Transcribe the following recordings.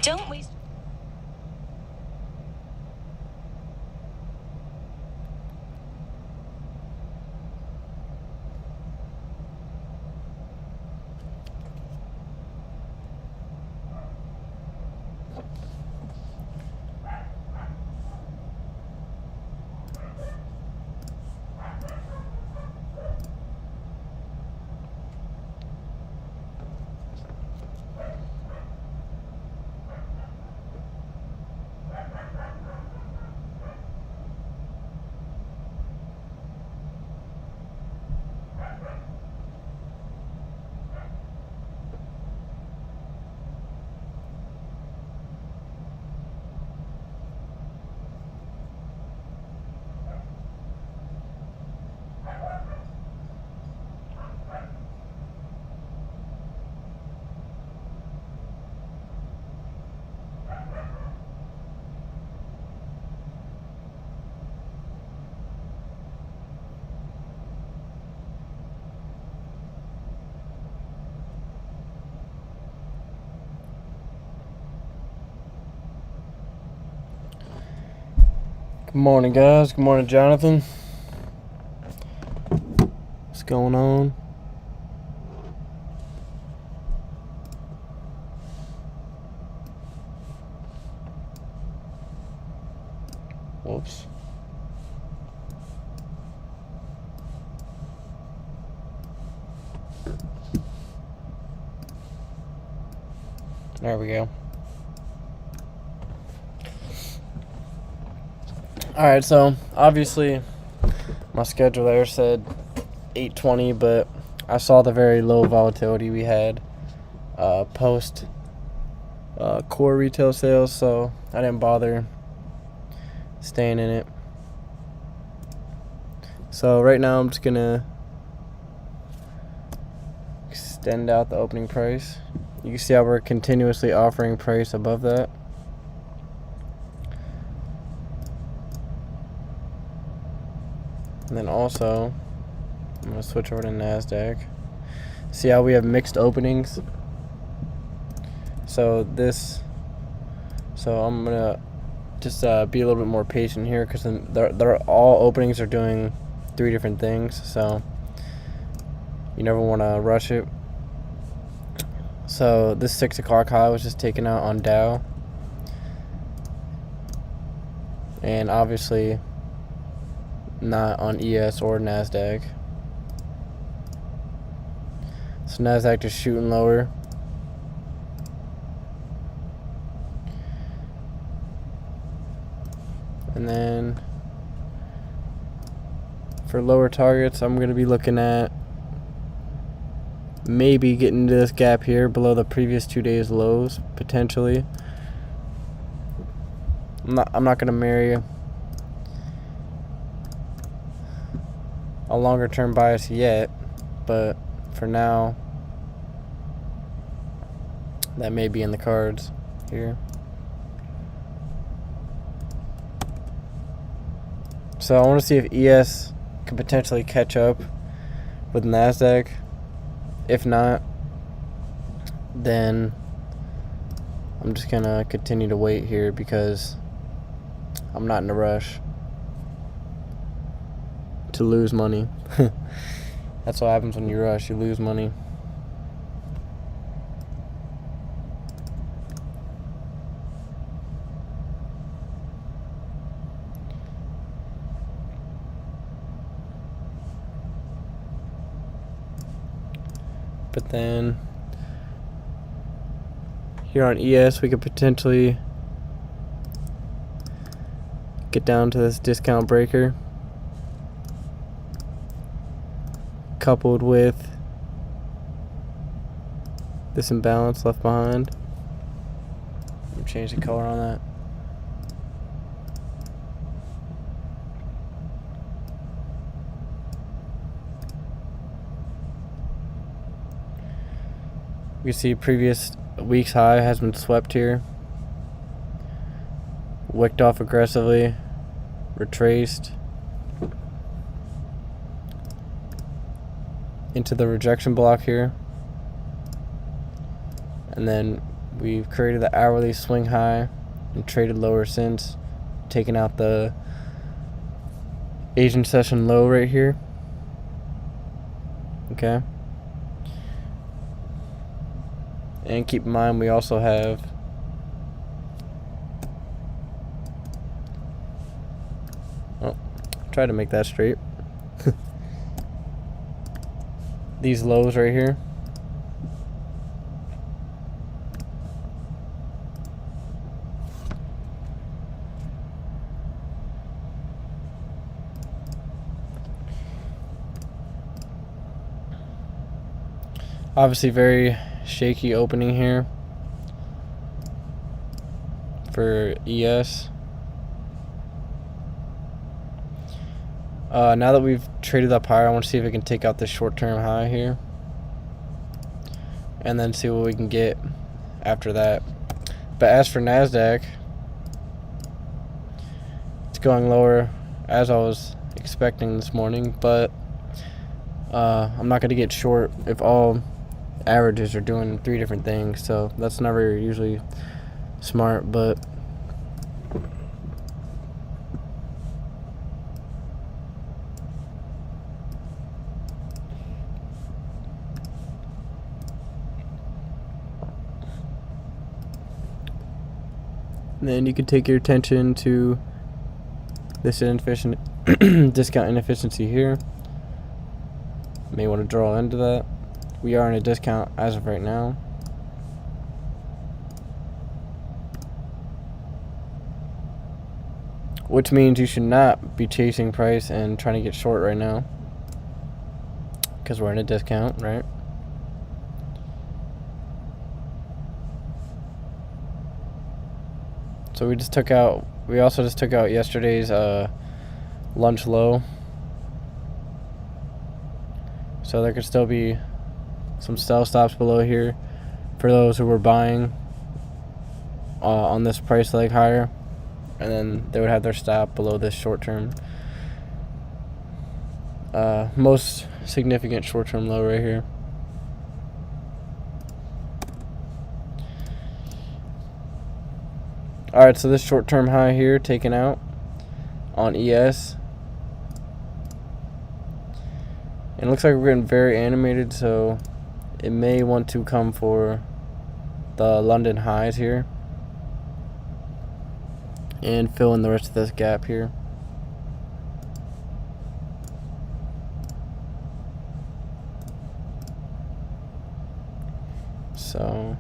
Don't waste. Good morning, guys. Good morning, Jonathan. What's going on? Whoops. There we go. Alright, so obviously my schedule there said 8:20, but I saw the very low volatility we had post core retail sales, so I didn't bother staying in it. So right now I'm just gonna extend out the opening price. You can see how we're continuously offering price above that. And then also, I'm going to switch over to NASDAQ. See how we have mixed openings? So I'm going to just be a little bit more patient here, because they're all openings are doing 3 different things. So you never want to rush it. So this 6 o'clock high was just taken out on Dow. And obviously not on ES or NASDAQ. So NASDAQ just shooting lower. And then for lower targets, I'm going to be looking at maybe getting into this gap here below the previous 2 days lows, potentially. I'm not going to marry a longer term bias yet, but for now that may be in the cards here. So I want to see if ES could potentially catch up with NASDAQ. If not, then I'm just gonna continue to wait here, because I'm not in a rush to lose money. That's what happens when you rush. You lose money. But then here on ES, we could potentially get down to this discount breaker, coupled with this imbalance left behind. Let me change the color on that. You see previous week's high has been swept here, wicked off aggressively, retraced into the rejection block here, and then We've created the hourly swing high and traded lower since, taking out the Asian session low right here. Okay. And keep in mind we also have try to make that straight. These lows right here. Obviously very shaky opening here for ES. Now that we've traded up higher, I want to see if we can take out this short-term high here and then see what we can get after that. But as for NASDAQ, it's going lower as I was expecting this morning, but I'm not going to get short if all averages are doing 3 different things, so that's never usually smart. But then you can take your attention to this inefficient discount inefficiency here. May want to draw into that. We are in a discount as of right now. Which means you should not be chasing price and trying to get short right now, because we're in a discount, right? So we also just took out yesterday's lunch low. So there could still be some sell stops below here for those who were buying on this price leg higher, and then they would have their stop below this short-term, most significant short-term low right here. Alright, so this short-term high here taken out on ES. And it looks like we're getting very animated, so it may want to come for the London highs here and fill in the rest of this gap here. So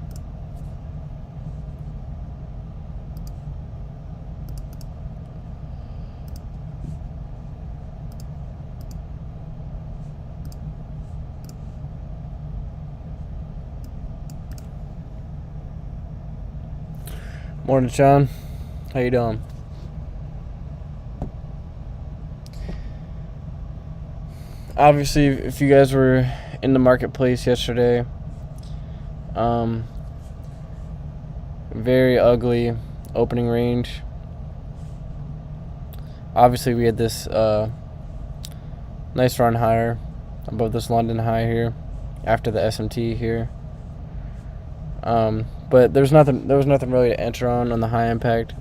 morning, Sean. How you doing? Obviously, if you guys were in the marketplace yesterday, very ugly opening range. Obviously, we had this nice run higher above this London high here after the SMT here. But there was nothing really to enter on the high impact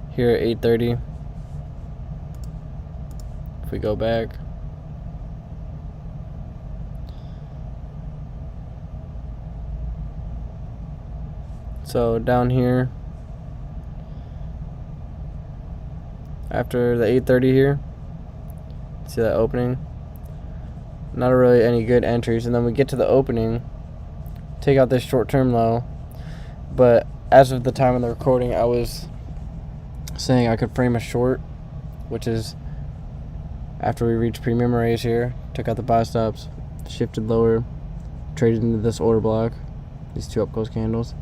here at 8:30. If we go back, so down here after the 8:30 here, see that opening? Not really any good entries, and then we get to the opening. Take out this short-term low, but as of the time of the recording, I was saying I could frame a short, which is after we reached premium arrays here, took out the buy stops, shifted lower, traded into this order block, these 2 up close candles.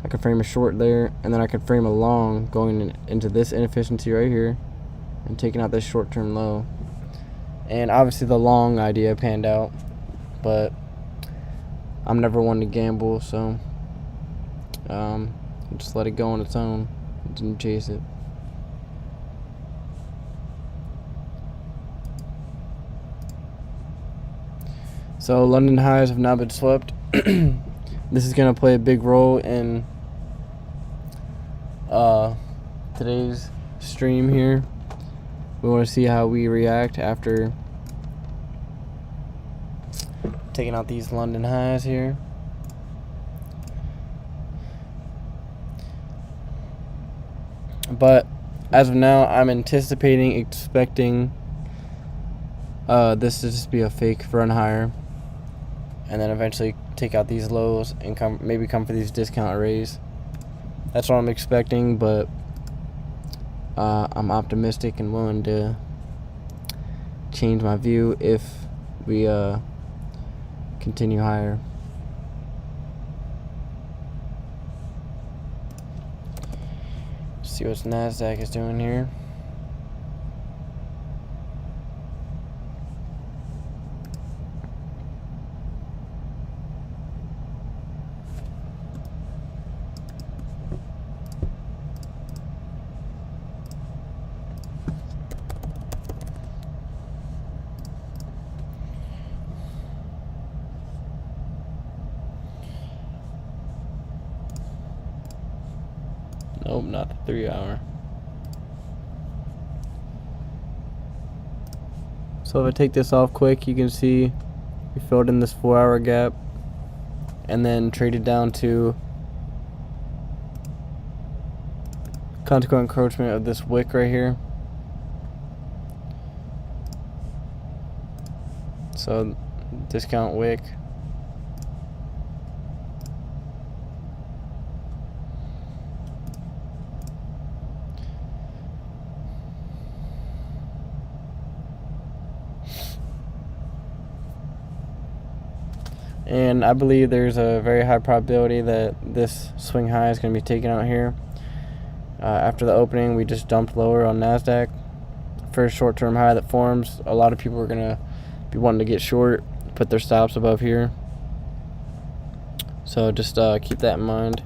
I could frame a short there, and then I could frame a long going into this inefficiency right here and taking out this short-term low. And obviously the long idea panned out, but I'm never one to gamble, so just let it go on its own. Didn't chase it. So London highs have now been swept. this is going to play a big role in today's stream here. We want to see how we react after taking out these London highs here. But as of now, I'm expecting this to just be a fake run higher, and then eventually take out these lows and maybe come for these discount arrays. That's what I'm expecting, but I'm optimistic and willing to change my view if we continue higher. See what NASDAQ is doing here. Nope, not the 3 hour. So if I take this off quick, you can see we filled in this 4 hour gap and then traded down to consequent encroachment of this wick right here. So discount wick. And I believe there's a very high probability that this swing high is going to be taken out here. After the opening, we just dumped lower on NASDAQ. First short-term high that forms, a lot of people are going to be wanting to get short, put their stops above here. So just keep that in mind.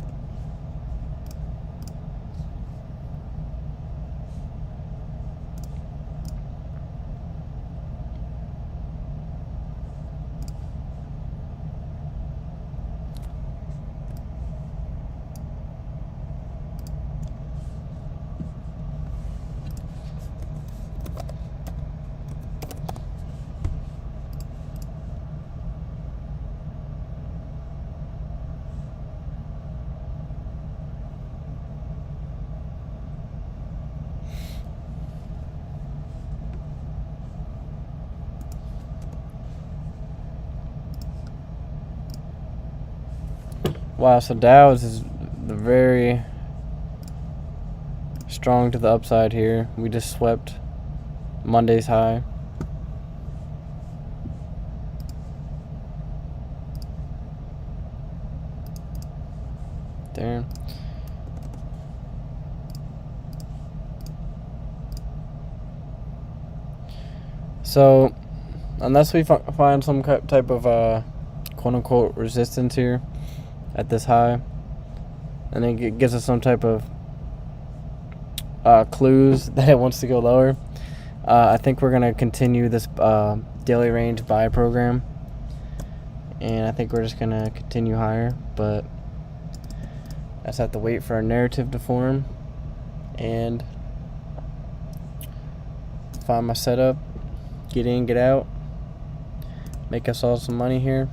Wow, so Dow is very strong to the upside here. We just swept Monday's high. There. So, unless we find some type of quote-unquote resistance here at this high, and it gives us some type of clues that it wants to go lower, I think we're going to continue this daily range buy program, and I think we're just going to continue higher, but I just have to wait for a narrative to form and find my setup, get in, get out, make us all some money here.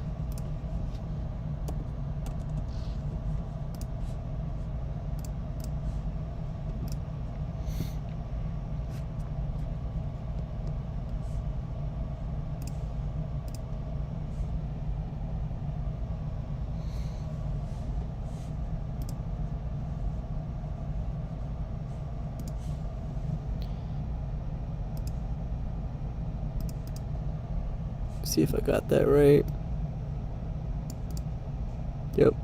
See if I got that right. Yep.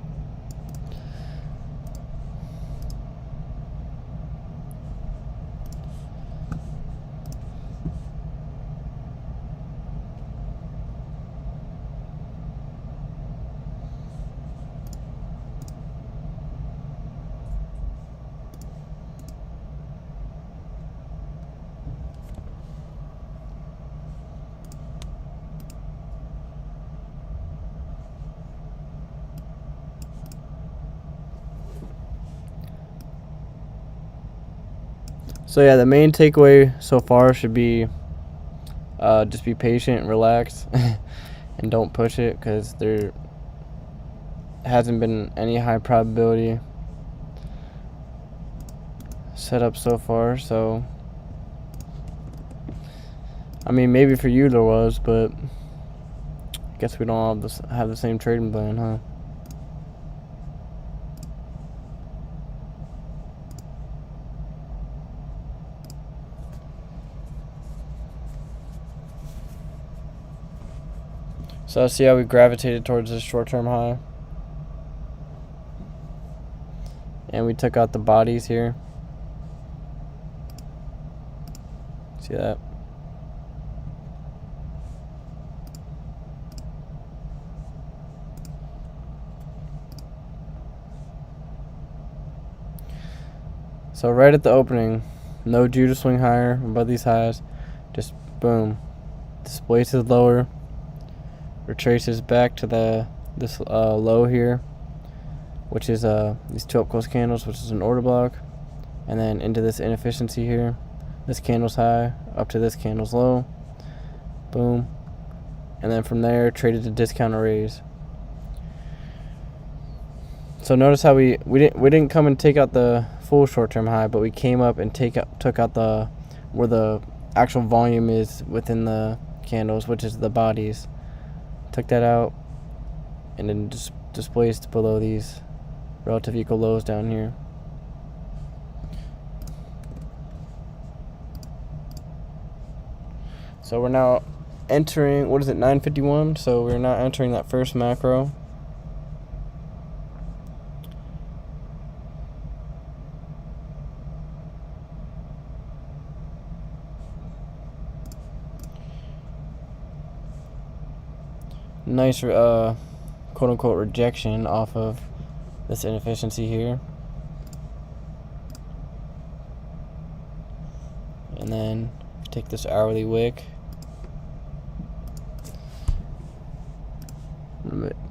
So yeah, the main takeaway so far should be just be patient and relax and don't push it, because there hasn't been any high probability set up so far. So I mean, maybe for you there was, but I guess we don't have the same trading plan, huh? So see how we gravitated towards this short-term high, and we took out the bodies here. See that? So right at the opening, no due to swing higher above these highs, just boom, displaces lower, retraces back to this low here, which is these 2 up close candles, which is an order block, and then into this inefficiency here, this candle's high up to this candle's low, boom, and then from there traded to discount or raise. So notice how we didn't come and take out the full short-term high, but we came up and took out the where the actual volume is within the candles, which is the bodies. Took that out and then displaced below these relative equal lows down here. So we're now entering, what is it, 9:51? So we're now entering that first macro. Nice quote-unquote rejection off of this inefficiency here, and then take this hourly wick,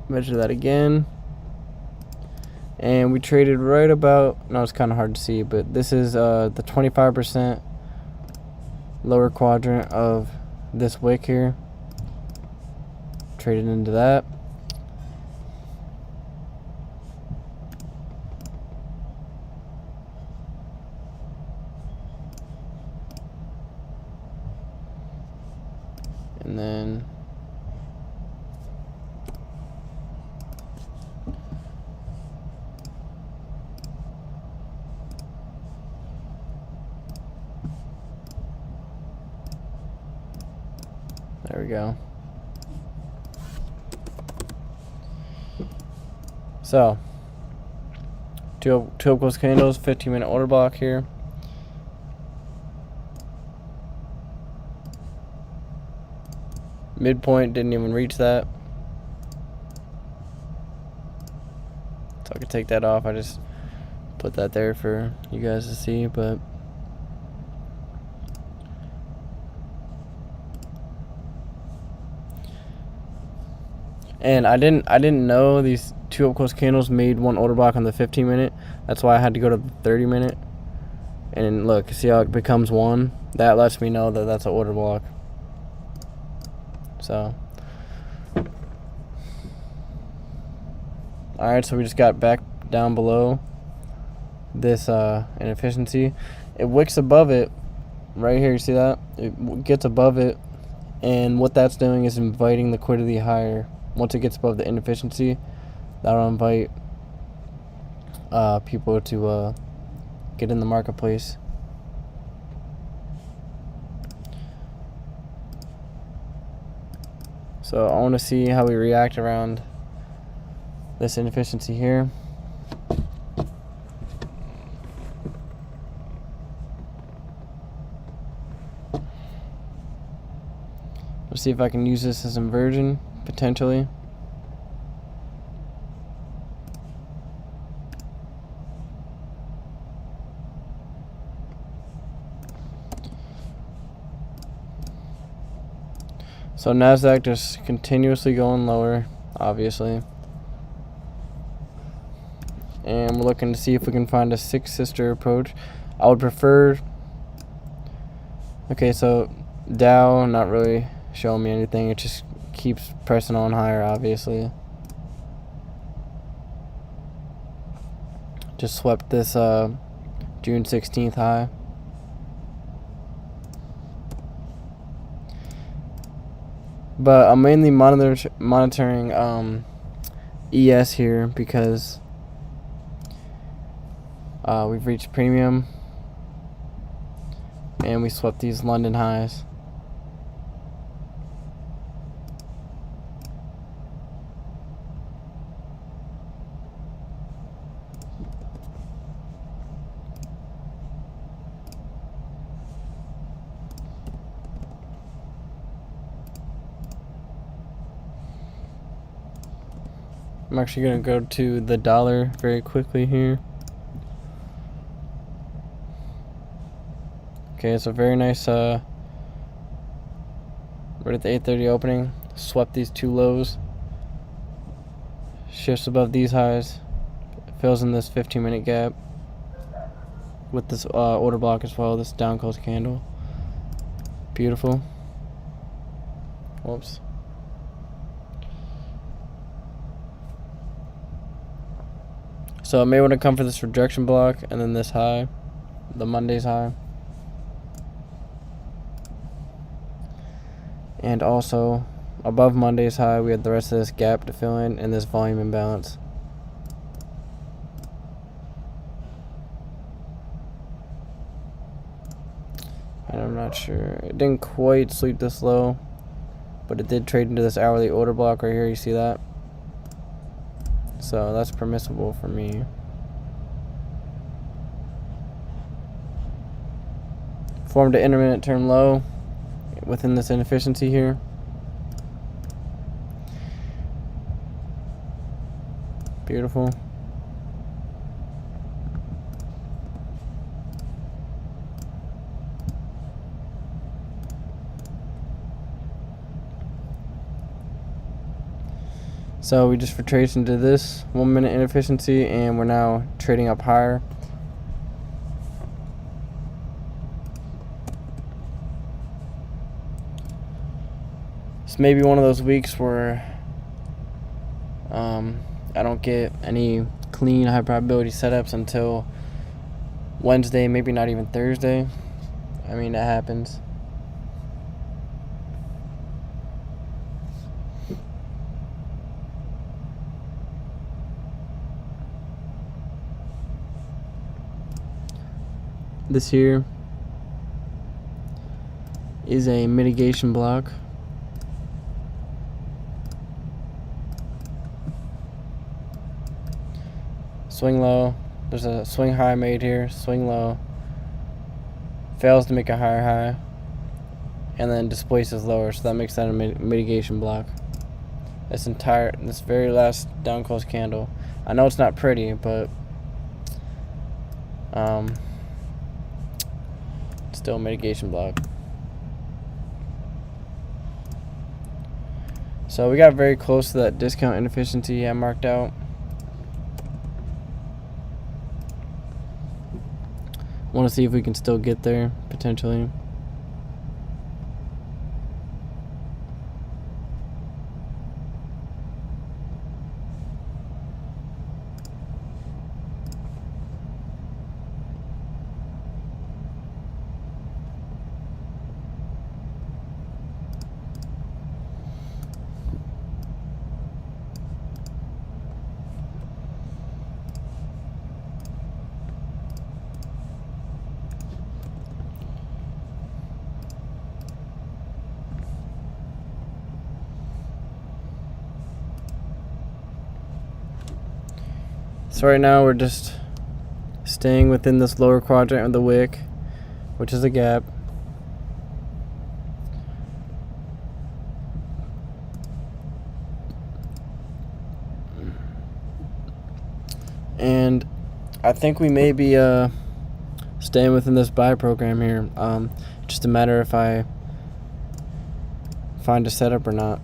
measure that again, and we traded right about, now it's kind of hard to see, but this is the 25% lower quadrant of this wick here. Traded into that. And then there we go. So, two up close candles, 15-minute order block here. Midpoint didn't even reach that. So I could take that off. I just put that there for you guys to see, but and I didn't know these 2 up close candles made one order block on the 15-minute. That's why I had to go to the 30-minute. And look, see how it becomes one? That lets me know that that's an order block. So, alright, so we just got back down below this inefficiency. It wicks above it right here. You see that? It gets above it, and what that's doing is inviting liquidity higher. Once it gets above the inefficiency, that'll invite people to get in the marketplace. So I want to see how we react around this inefficiency here. Let's see if I can use this as inversion, potentially. So NASDAQ just continuously going lower, obviously. And we're looking to see if we can find a 6 sister approach. I would prefer Okay, so Dow not really showing me anything. It just keeps pressing on higher, obviously. Just swept this June 16th high. But I'm mainly monitoring ES here because we've reached premium and we swept these London highs. I'm actually going to go to the dollar very quickly here. Okay, it's a very nice, right at the 8:30 opening, swept these two lows, shifts above these highs, fills in this 15-minute gap with this order block as well, this down close candle. Beautiful. Whoops. So I may want to come for this rejection block and then this high, the Monday's high. And also, above Monday's high, we had the rest of this gap to fill in and this volume imbalance. And I'm not sure. It didn't quite sweep this low, but it did trade into this hourly order block right here. You see that? So that's permissible for me. Formed an intermittent term low within this inefficiency here. Beautiful. So we just retraced into this 1 minute inefficiency and we're now trading up higher. It's maybe one of those weeks where I don't get any clean high probability setups until Wednesday, maybe not even Thursday. I mean, that happens. This here is a mitigation block. Swing low. There's a swing high made here. Swing low. Fails to make a higher high. And then displaces lower. So that makes that a mitigation block. This very last down close candle. I know it's not pretty, but still a mitigation block. So we got very close to that discount inefficiency I marked out. Want to see if we can still get there potentially. So right now we're just staying within this lower quadrant of the wick, which is a gap. And I think we may be staying within this buy program here. Just a matter if I find a setup or not.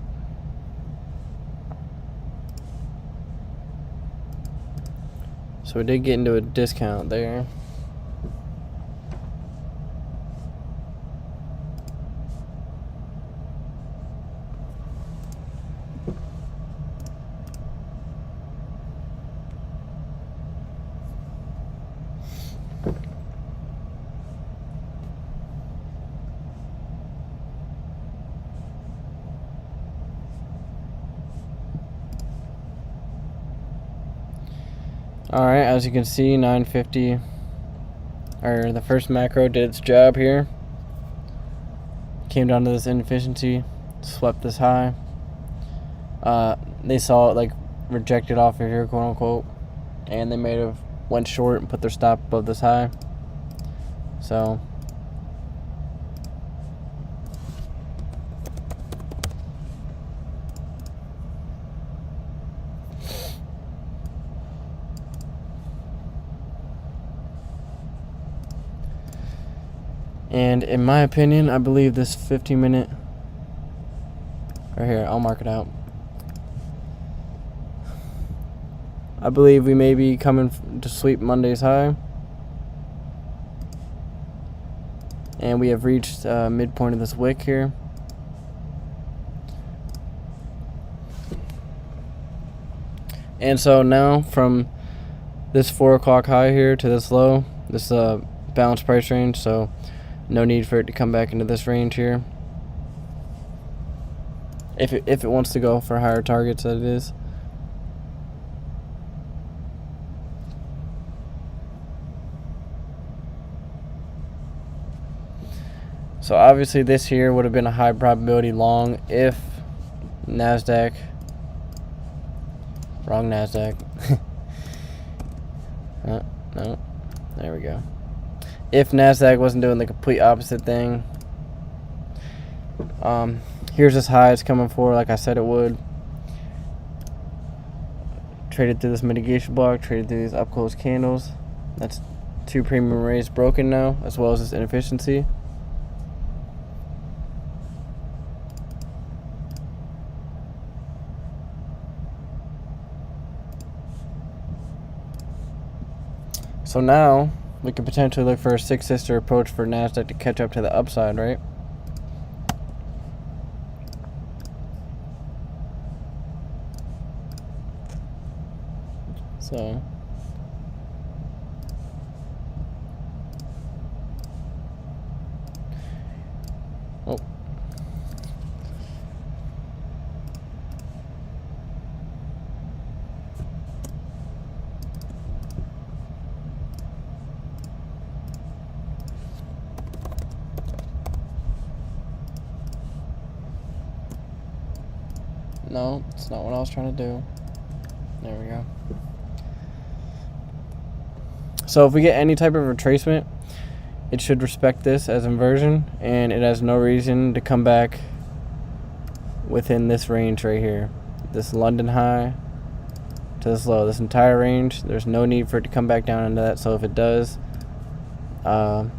So we did get into a discount there. Alright, as you can see, 950, or the first macro did its job here. Came down to this inefficiency, swept this high. They saw it like rejected off of here, quote unquote, and they may have went short and put their stop above this high. So and in my opinion, I believe this 15-minute right here, I'll mark it out. I believe we may be coming to sweep Monday's high. And we have reached midpoint of this wick here. And so now from this 4 o'clock high here to this low, this balanced price range, so no need for it to come back into this range here. If it wants to go for higher targets, that it is. So obviously this here would have been a high probability long if NASDAQ, wrong NASDAQ. No, there we go. If NASDAQ wasn't doing the complete opposite thing. Here's this high it's coming for, like I said it would. Traded through this mitigation block, traded through these up close candles. That's 2 premium rays broken now, as well as this inefficiency. So now we can potentially look for a 6 sister approach for NASDAQ to catch up to the upside, right? So no, it's not what I was trying to do. There we go. So if we get any type of retracement, it should respect this as inversion, and it has no reason to come back within this range right here. This London high to this low. This entire range, there's no need for it to come back down into that. So if it does, the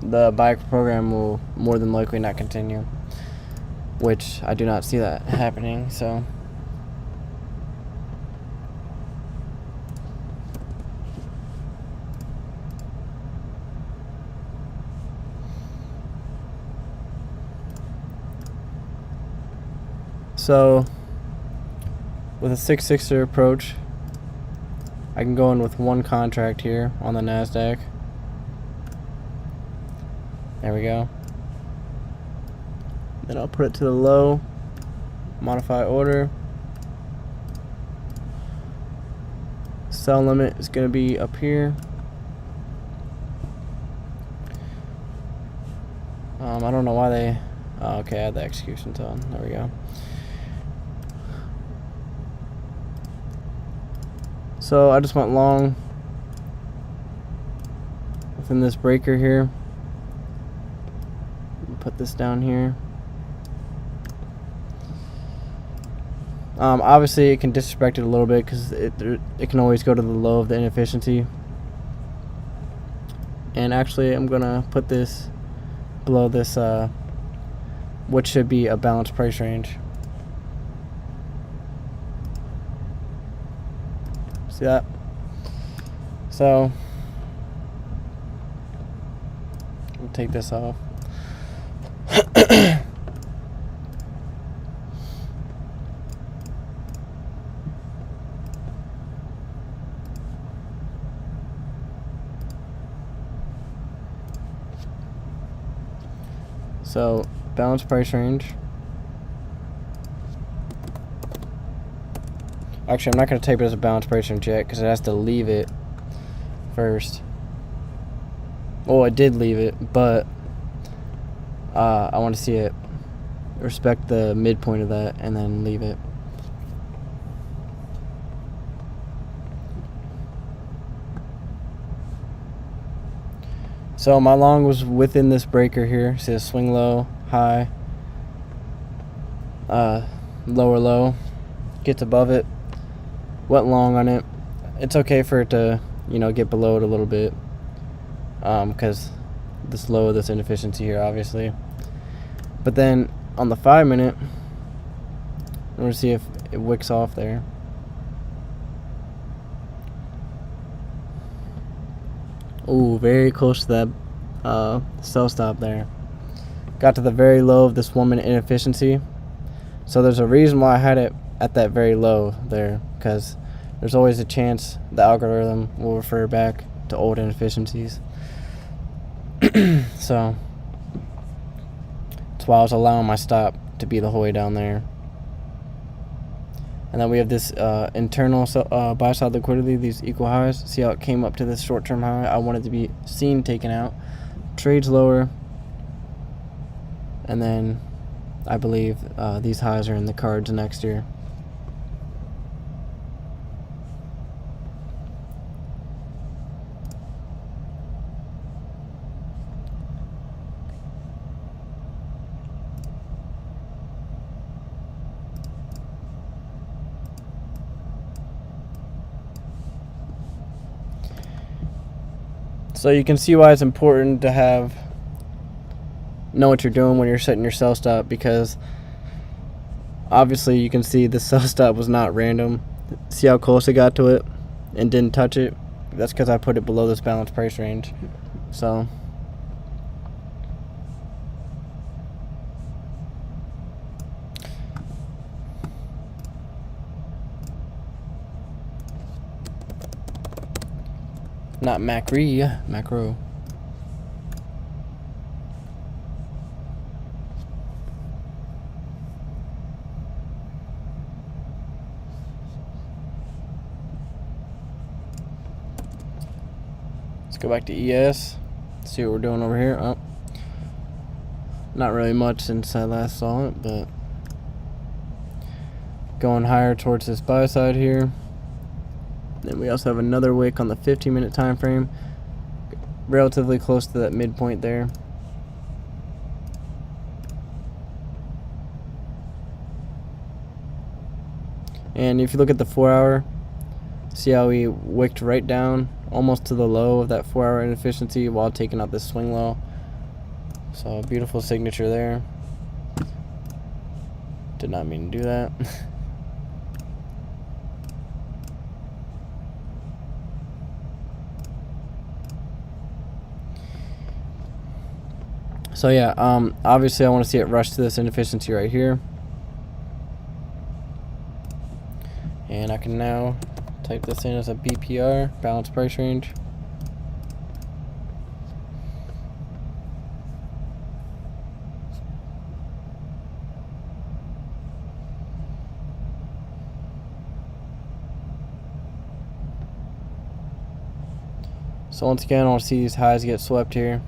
buyback program will more than likely not continue, which I do not see that happening. So with a 6-6er approach, I can go in with 1 contract here on the NASDAQ. There we go. Then I'll put it to the low, modify order. Sell limit is going to be up here. I don't know why they... Oh, okay, I had the executions on. There we go. So I just went long within this breaker here. Put this down here. Obviously it can disrespect it a little bit because it can always go to the low of the inefficiency. And actually I'm gonna put this below this what should be a balanced price range. See that? So we'll take this off. So balanced price range. Actually, I'm not going to type it as a balance price range yet because it has to leave it first. Well, I did leave it, but I want to see it respect the midpoint of that and then leave it. So my long was within this breaker here. It says swing low, high, lower low. Gets above it. Went long on it. It's okay for it to, get below it a little bit. Because this low of this inefficiency here, obviously. But then on the 5 minute, I'm going to see if it wicks off there. Ooh, very close to that sell stop there. Got to the very low of this 1 minute inefficiency. So there's a reason why I had it at that very low there, because there's always a chance the algorithm will refer back to old inefficiencies. So that's why I was allowing my stop to be the whole way down there. And then we have this internal buy side liquidity, these equal highs. See how it came up to this short-term high? I wanted to be seen taken out. Trades lower. And then I believe these highs are in the cards next year. So you can see why it's important to know what you're doing when you're setting your sell stop, because obviously you can see the sell stop was not random. See how close it got to it and didn't touch it? That's because I put it below this balanced price range. So not macro. Let's go back to ES. See what we're doing over here. Oh, not really much since I last saw it, but going higher towards this buy side here. Then we also have another wick on the 15-minute time frame, relatively close to that midpoint there. And if you look at the 4-hour, see how we wicked right down almost to the low of that 4-hour inefficiency while taking out this swing low. So beautiful signature there. Did not mean to do that. So yeah, obviously I want to see it rush to this inefficiency right here. And I can now type this in as a BPR, balanced price range. So once again, I want to see these highs get swept here.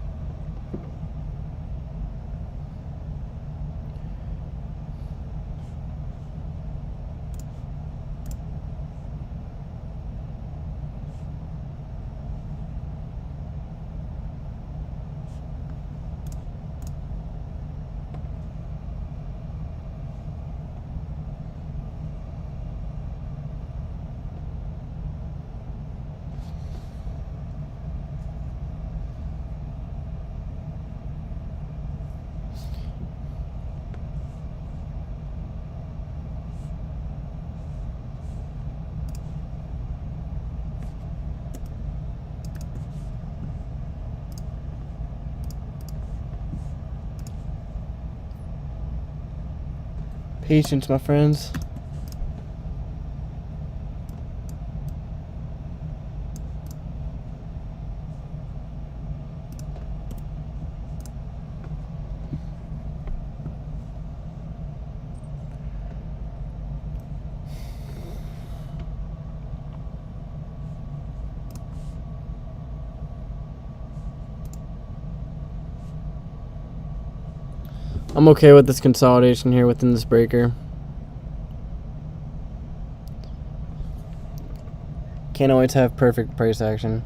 Patience, my friends. I'm okay with this consolidation here within this breaker. Can't always have perfect price action.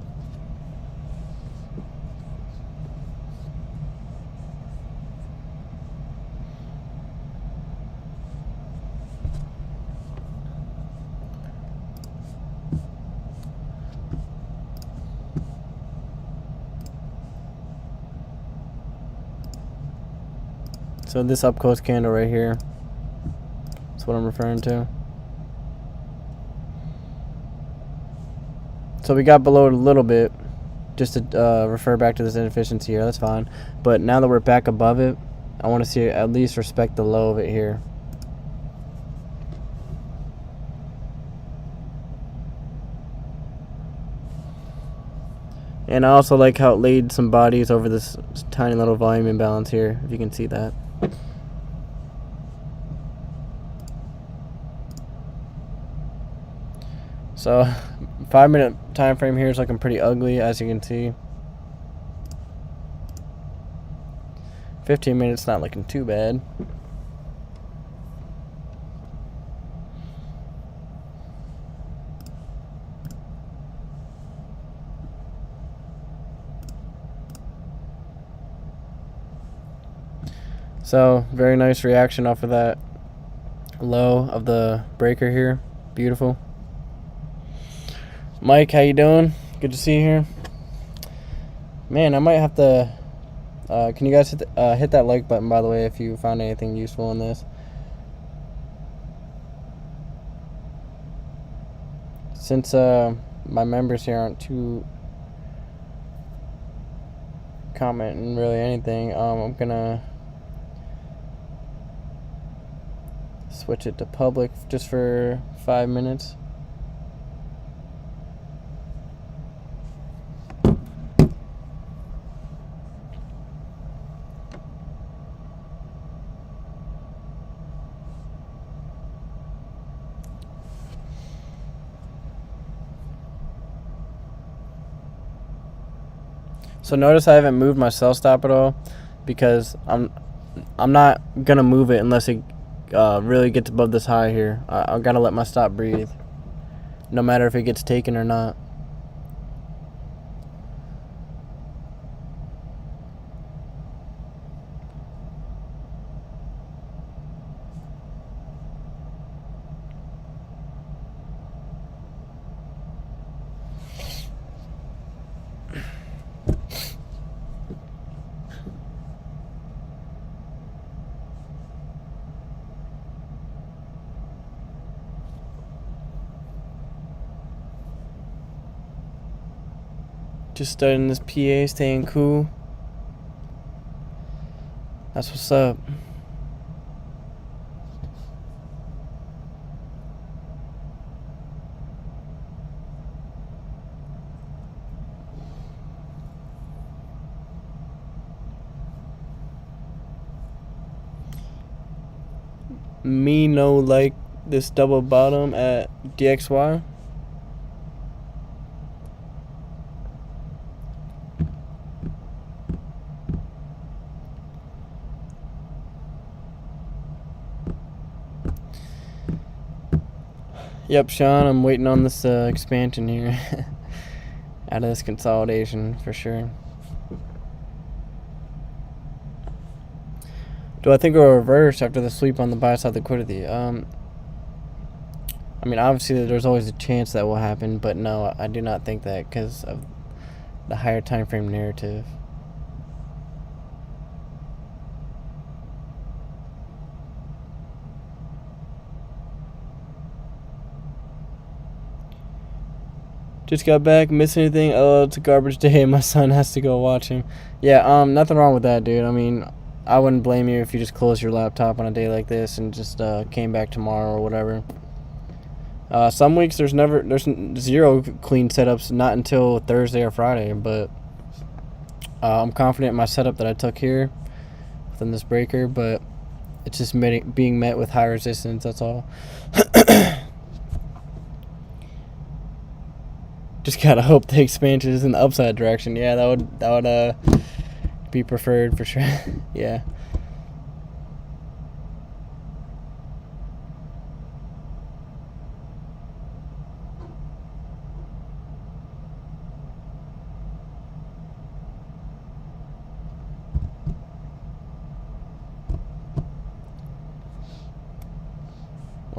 So this up close candle right here, that's what I'm referring to. So we got below it a little bit, just to refer back to this inefficiency here, that's fine. But now that we're back above it, I want to see it at least respect the low of it here. And I also like how it laid some bodies over this tiny little volume imbalance here, if you can see that. So 5-minute time frame here is looking pretty ugly, as you can see. 15 minutes not looking too bad. So very nice reaction off of that low of the breaker here. Beautiful. Mike, how you doing? Good to see you here. Man, I might have to can you guys hit that like button, by the way, if you found anything useful in this. Since my members here aren't too commenting really anything, I'm gonna switch it to public just for 5 minutes. So notice I haven't moved my sell stop at all, because I'm not gonna move it unless it really gets above this high here. I gotta let my stop breathe, no matter if it gets taken or not. Just studying this PA, staying cool. That's what's up. Me no like this double bottom at DXY. Yep, Sean, I'm waiting on this expansion here. Out of this consolidation, for sure. Do I think it'll reverse after the sweep on the buy side liquidity? I mean, obviously, there's always a chance that will happen, but no, I do not think that, because of the higher time frame narrative. Just got back, miss anything? Oh, it's a garbage day. My son has to go watch him. Yeah, nothing wrong with that, dude. I mean, I wouldn't blame you if you just closed your laptop on a day like this and just came back tomorrow or whatever. Some weeks there's zero clean setups, not until Thursday or Friday, but I'm confident in my setup that I took here within this breaker, but it's just being met with high resistance, that's all. Just gotta hope the expansion is in the upside direction. Yeah, that would be preferred for sure. Yeah.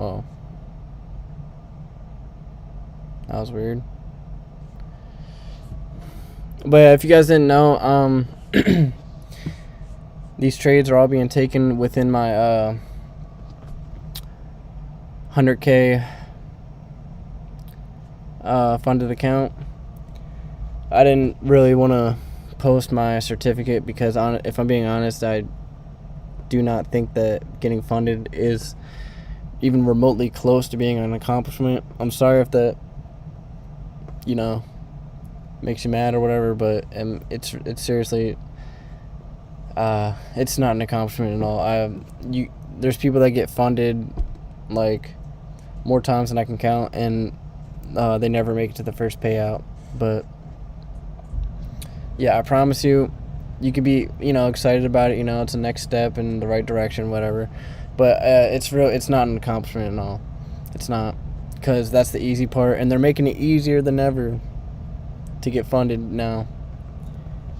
Oh. That was weird. But yeah, if you guys didn't know, these trades are all being taken within my 100K funded account. I didn't really want to post my certificate because, if I'm being honest, I do not think that getting funded is even remotely close to being an accomplishment. I'm sorry if that, makes you mad or whatever, but it's seriously, it's not an accomplishment at all. There's people that get funded like more times than I can count, and they never make it to the first payout. But yeah, I promise you, you could be excited about it. It's a next step in the right direction, whatever. But it's not an accomplishment at all. It's not, because that's the easy part, and they're making it easier than ever to get funded now.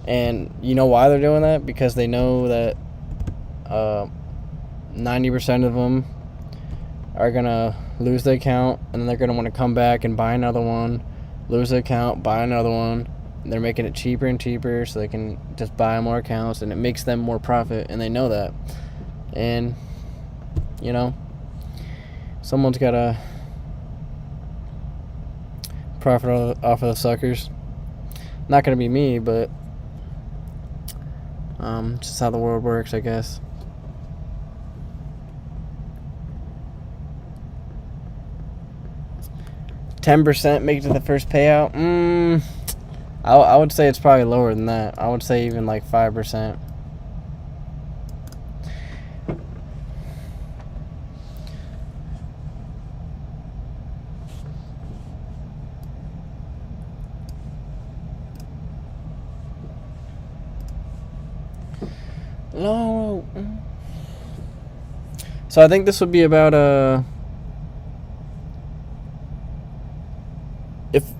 And you know why they're doing that? Because they know that 90% of them are gonna lose the account, and then they're gonna want to come back and buy another one, lose the account, buy another one. And they're making it cheaper and cheaper so they can just buy more accounts, and it makes them more profit, and they know that. And someone's gotta profit off of the suckers. Not gonna be me, but just how the world works, I guess. $10% make it to the first payout. I would say it's probably lower than that. I would say even like 5%. No. So I think this would be about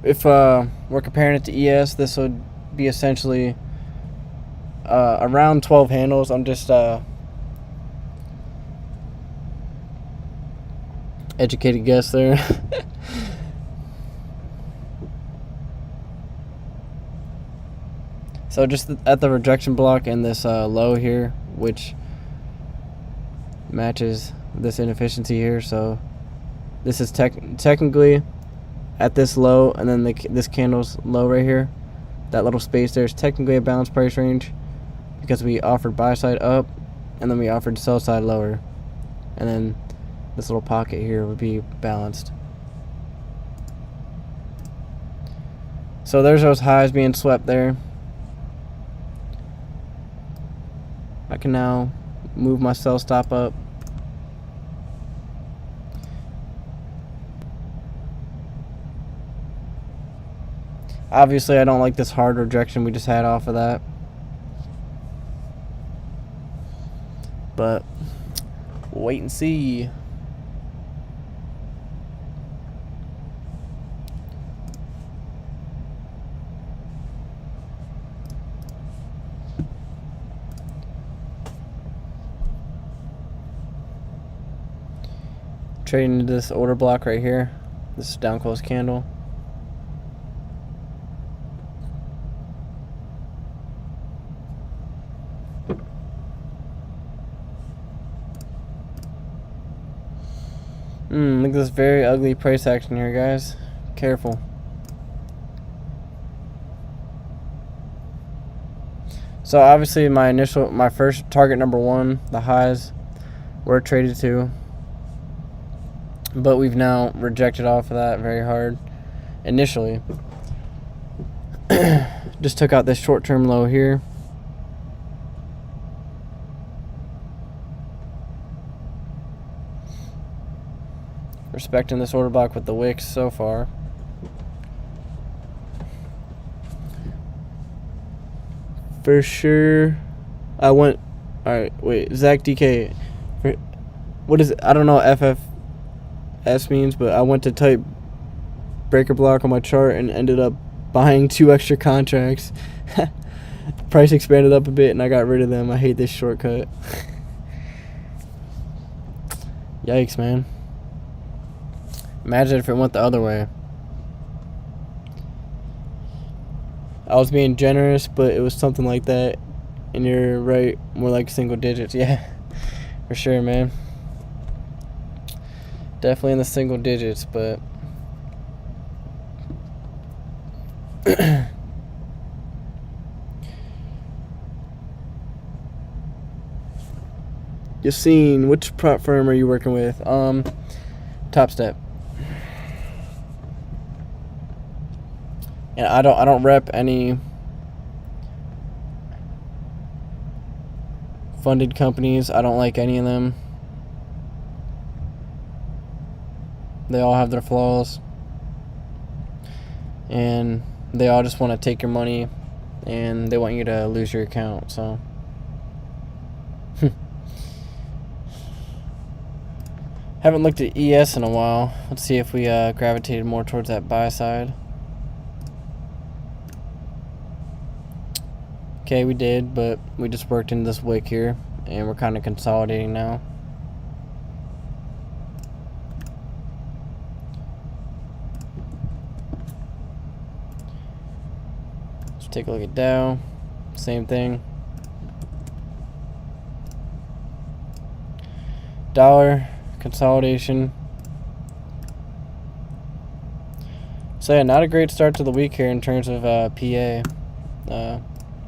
if we're comparing it to ES, this would be essentially around 12 handles. I'm just educated guess there. So just at the rejection block and this low here, which matches this inefficiency here. So this is technically at this low, and then this candle's low right here. That little space there is technically a balanced price range because we offered buy side up, and then we offered sell side lower, and then this little pocket here would be balanced. So there's those highs being swept there. I can now move my sell stop up. Obviously, I don't like this hard rejection we just had off of that. But wait and see. Trading into this order block right here. This is down close candle. Look at this very ugly price action here, guys. Careful. So obviously my first target number one, the highs were traded to, but we've now rejected off of that very hard. Initially, just took out this short-term low here. Respecting this order block with the wicks so far. For sure, I went. All right, wait, Zach DK. What is it? I don't know what FFS means, but I went to type breaker block on my chart and ended up buying 2 extra contracts. Price expanded up a bit, and I got rid of them. I hate this shortcut. Yikes, man. Imagine if it went the other way. I was being generous, but it was something like that. And you're right, more like single digits. Yeah, for sure, man. Definitely in the single digits, but Yassine, which prop firm are you working with? Top Step. And I don't rep any funded companies. I don't like any of them. They all have their flaws. And they all just want to take your money and they want you to lose your account, so haven't looked at ES in a while. Let's see if we gravitated more towards that buy side. Okay, we did, but we just worked in this wick here, and we're kind of consolidating now. Let's take a look at Dow. Same thing. Dollar consolidation. So yeah, not a great start to the week here in terms of PA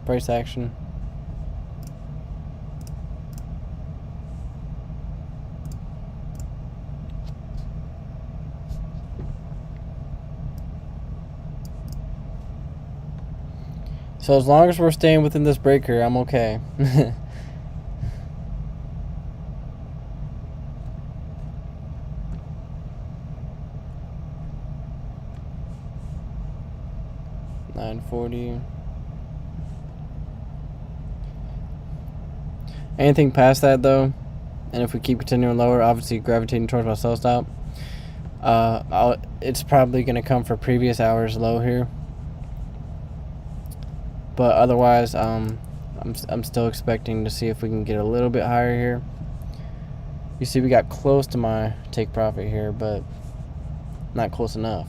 price action. So as long as we're staying within this breaker, I'm okay. $9.40. Anything past that though, and if we keep continuing lower, obviously gravitating towards my sell stop, it's probably going to come for previous hours low here. But otherwise, I'm still expecting to see if we can get a little bit higher here. You see, we got close to my take profit here, but not close enough.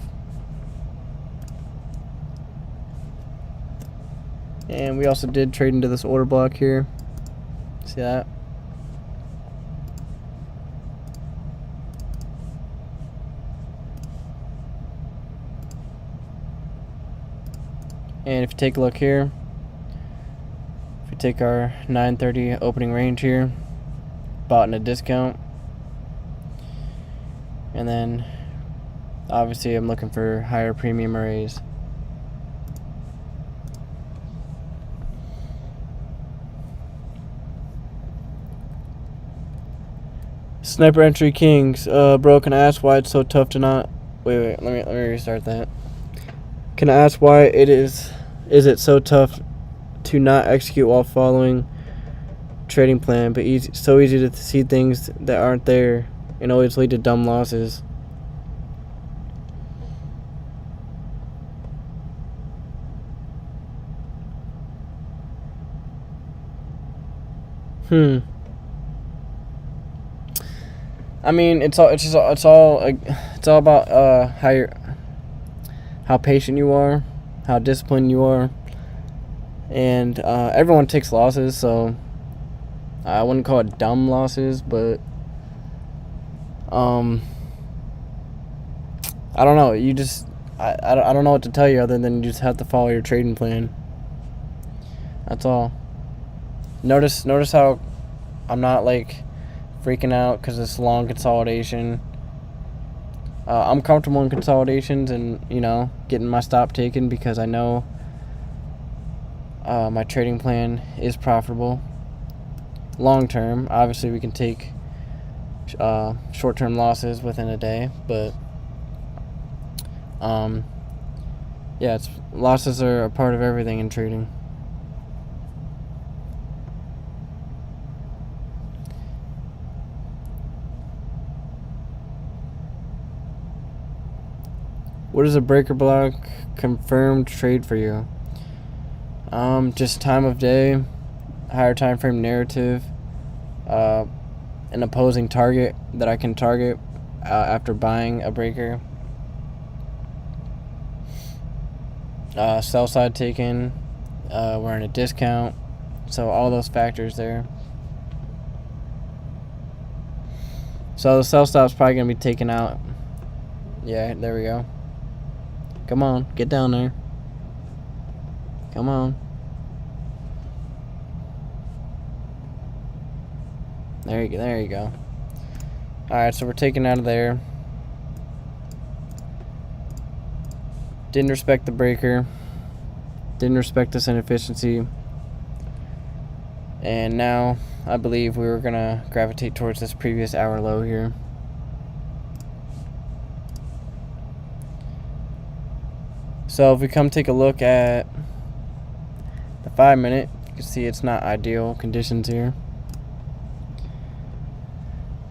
And we also did trade into this order block here. See that? And if you take a look here, if we take our 930 opening range here, bought in a discount, and then obviously I'm looking for higher premium arrays. Sniper Entry Kings, bro, can I ask why it's so tough to not... Wait, let me restart that. Can I ask why is it so tough to not execute while following trading plan, but so easy to see things that aren't there and always lead to dumb losses? I mean, it's all about how patient you are, how disciplined you are, and everyone takes losses, so I wouldn't call it dumb losses, but I don't know. You just I don't know what to tell you other than you just have to follow your trading plan. That's all. Notice how I'm not like freaking out because it's long consolidation. I'm comfortable in consolidations and, you know, getting my stop taken because I know my trading plan is profitable. Long term, obviously we can take short-term losses within a day, but yeah, losses are a part of everything in trading. What is a breaker block confirmed trade for you? Just time of day, higher time frame narrative, an opposing target that I can target after buying a breaker. Sell side taken, we're in a discount, so all those factors there. So the sell stop's probably gonna be taken out. Yeah, there we go. Come on, get down there. Come on. There you go. Alright, so we're taking out of there. Didn't respect the breaker. Didn't respect this inefficiency. And now I believe we were gonna gravitate towards this previous hour low here. So if we come take a look at the 5 minute, you can see it's not ideal conditions here.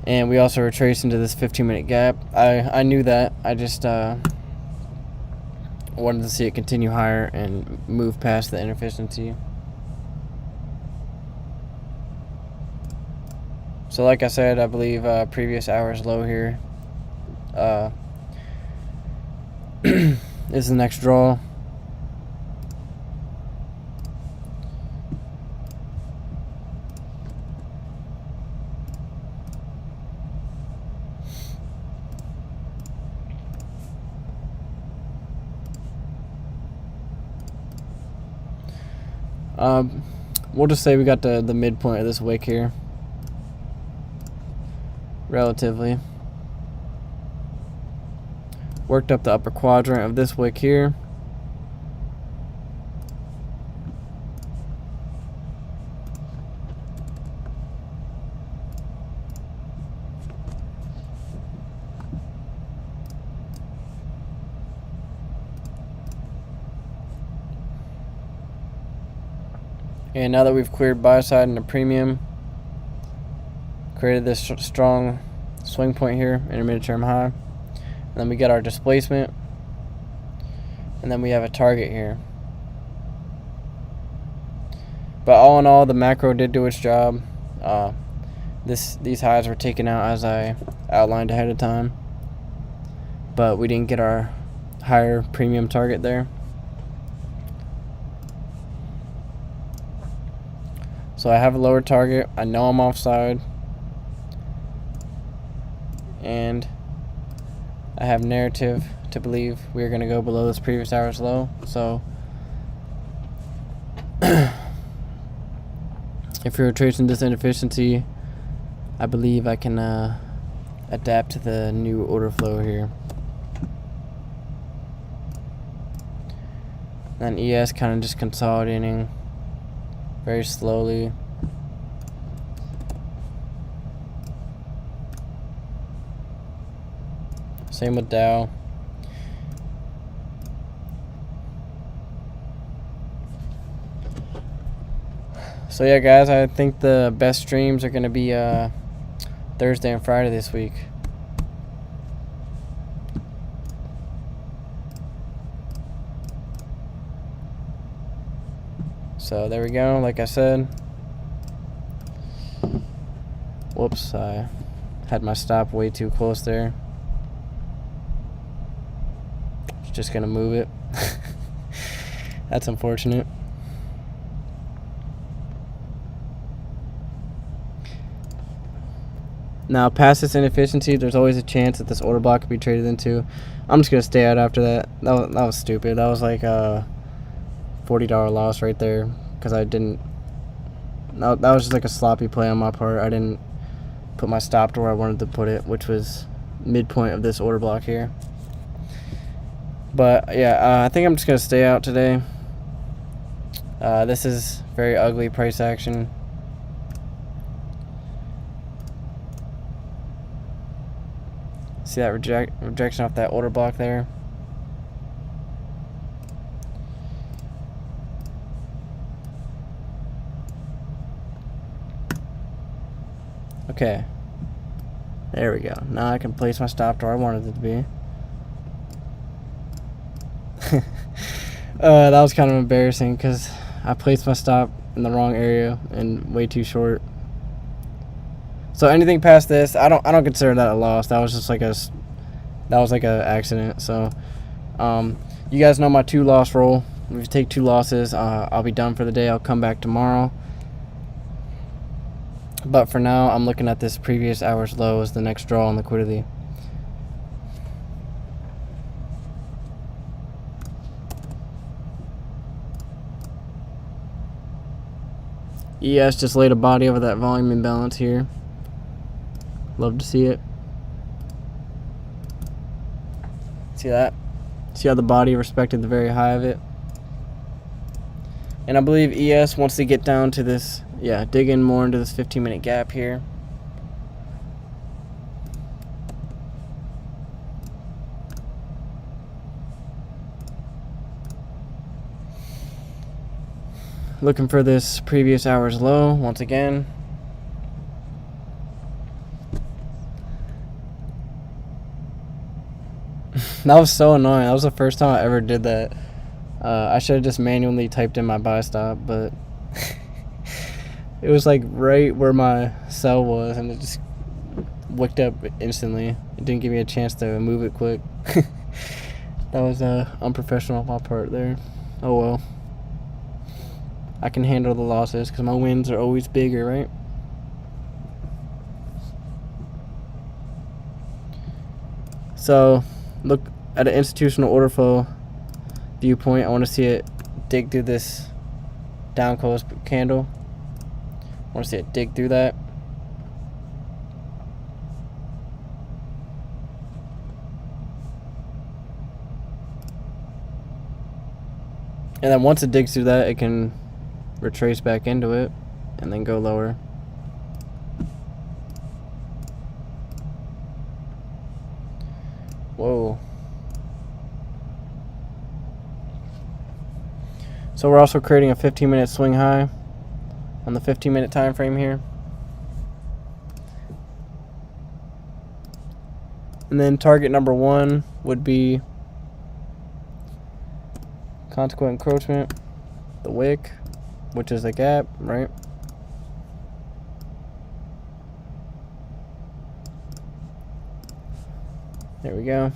And we also retraced into this 15-minute gap. I knew that. I just wanted to see it continue higher and move past the inefficiency. So like I said, I believe previous hour's low here is the next draw. We'll just say we got the midpoint of this wick here. Relatively. Worked up the upper quadrant of this wick here. And now that we've cleared buy side and a premium, created this strong swing point here, intermediate term high, and then we get our displacement, and then we have a target here. But all in all, the macro did do its job. These highs were taken out as I outlined ahead of time, but we didn't get our higher premium target there. So I have a lower target. I know I'm offside. And I have narrative to believe we're going to go below this previous hour's low. So if you're tracing this inefficiency, I believe I can adapt to the new order flow here. And ES kind of just consolidating very slowly. Same with Dow. So yeah, guys, I think the best streams are going to be Thursday and Friday this week. So there we go, like I said. Whoops, I had my stop way too close there. Just gonna move it. That's unfortunate. Now, past this inefficiency, there's always a chance that this order block could be traded into. I'm just gonna stay out after that. That was stupid. That was like a $40 loss right there because I didn't. No, that was just like a sloppy play on my part. I didn't put my stop to where I wanted to put it, which was midpoint of this order block here. But yeah, I think I'm just gonna stay out today. This is very ugly price action. See that rejection off that order block there? Okay. There we go. Now I can place my stop to where I wanted it to be. That was kind of embarrassing because I placed my stop in the wrong area and way too short. So anything past this, I don't consider that a loss. That was just like a accident. So you guys know my 2-loss rule. If you take 2 losses, I'll be done for the day. I'll come back tomorrow. But for now, I'm looking at this previous hour's low as the next draw on liquidity. ES just laid a body over that volume imbalance here. Love to see it. See that? See how the body respected the very high of it? And I believe ES wants to get down to this, dig in more into this 15-minute gap here. Looking for this previous hour's low once again. That was so annoying. That was the first time I ever did that. I should have just manually typed in my buy stop, but it was like right where my sell was, and it just wicked up instantly. It didn't give me a chance to move it quick. That was unprofessional on my part there. Oh well. I can handle the losses because my wins are always bigger, right? So, look at an institutional order flow viewpoint. I want to see it dig through this down close candle. I want to see it dig through that. And then once it digs through that, it can retrace back into it and then go lower. Whoa. So we're also creating a 15-minute swing high on the 15-minute time frame here. And then target number 1 would be consequent encroachment, the wick, which is the gap, right? There we go.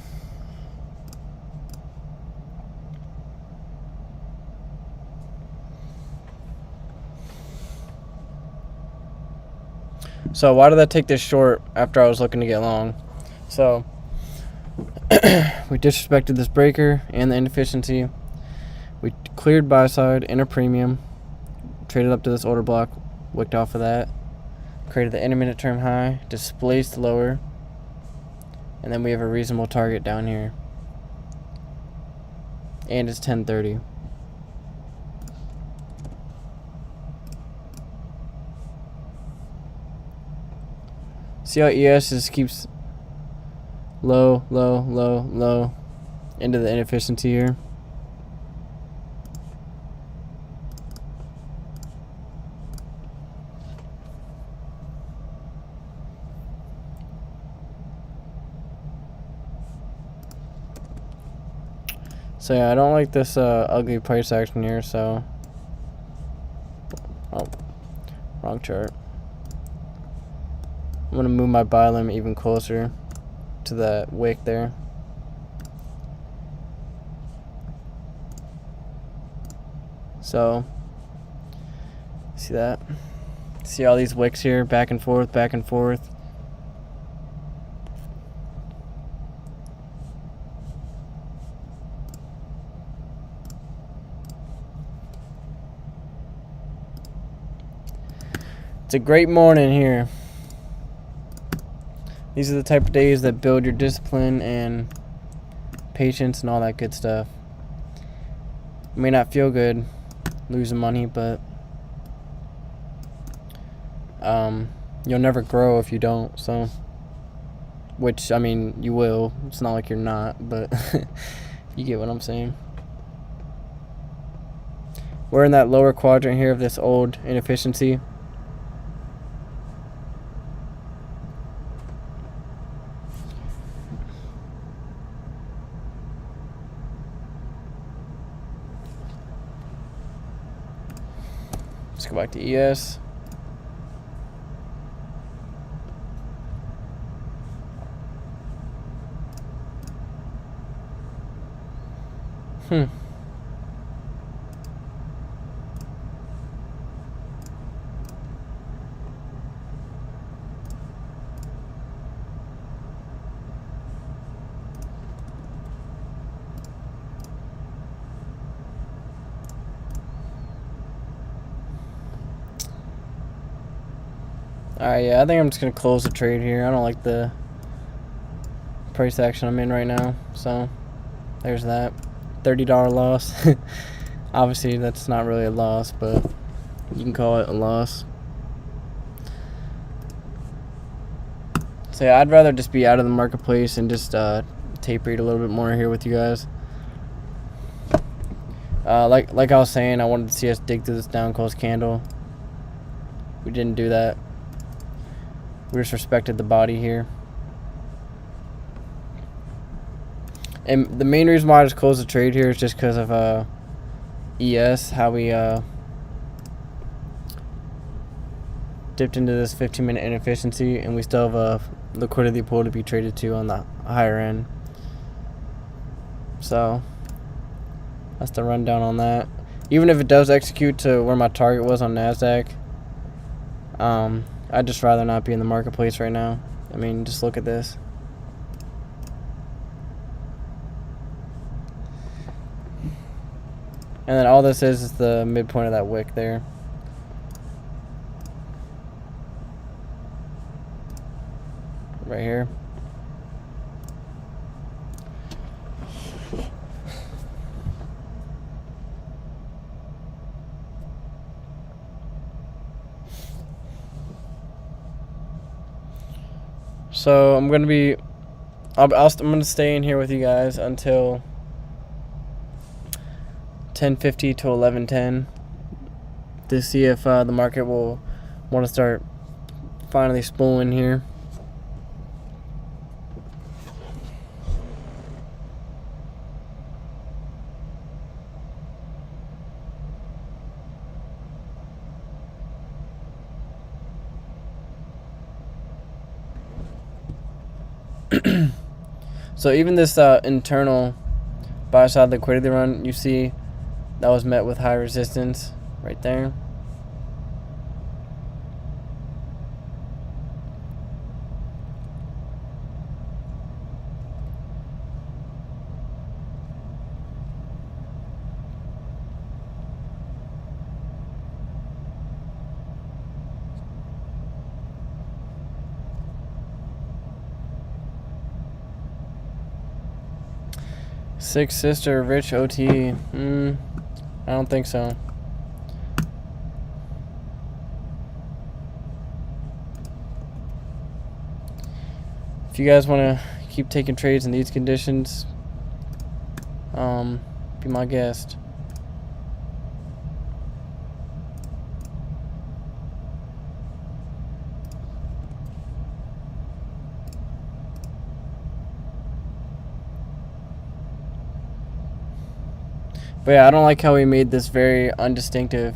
So why did I take this short after I was looking to get long? So we disrespected this breaker and the inefficiency. We cleared buy side in a premium, traded up to this order block, wicked off of that, created the intermittent term high, displaced lower, and then we have a reasonable target down here. And it's 10:30. See how ES just keeps low, low, low, low into the inefficiency here. So yeah, I don't like this ugly price action here, so... Oh, wrong chart. I'm going to move my buy limit even closer to that wick there. So, see that? See all these wicks here, back and forth, back and forth. It's a great morning here. These are the type of days that build your discipline and patience and all that good stuff. It may not feel good losing money, but you'll never grow if you don't. So, which, I mean, you will. It's not like you're not, but you get what I'm saying. We're in that lower quadrant here of this old inefficiency. Let's go back to ES. Hmm. Alright, yeah, I think I'm just going to close the trade here. I don't like the price action I'm in right now. So, there's that. $30 loss. Obviously, that's not really a loss, but you can call it a loss. So, yeah, I'd rather just be out of the marketplace and just tape read a little bit more here with you guys. Like I was saying, I wanted to see us dig through this down close candle. We didn't do that. We just respected the body here. And the main reason why I just closed the trade here is just because of ES, how we dipped into this 15-minute inefficiency, and we still have a liquidity pool to be traded to on the higher end. So that's the rundown on that. Even if it does execute to where my target was on NASDAQ, I'd just rather not be in the marketplace right now. I mean, just look at this. And then all this is the midpoint of that wick there. Right here. So I'm gonna be, I'm gonna stay in here with you guys until 10:50 to 11:10 to see if the market will want to start finally spooling here. So even this internal buy side liquidity run, you see that was met with high resistance right there. Six Sister Rich OT. I don't think so. If you guys want to keep taking trades in these conditions, be my guest. But yeah, I don't like how we made this very undistinctive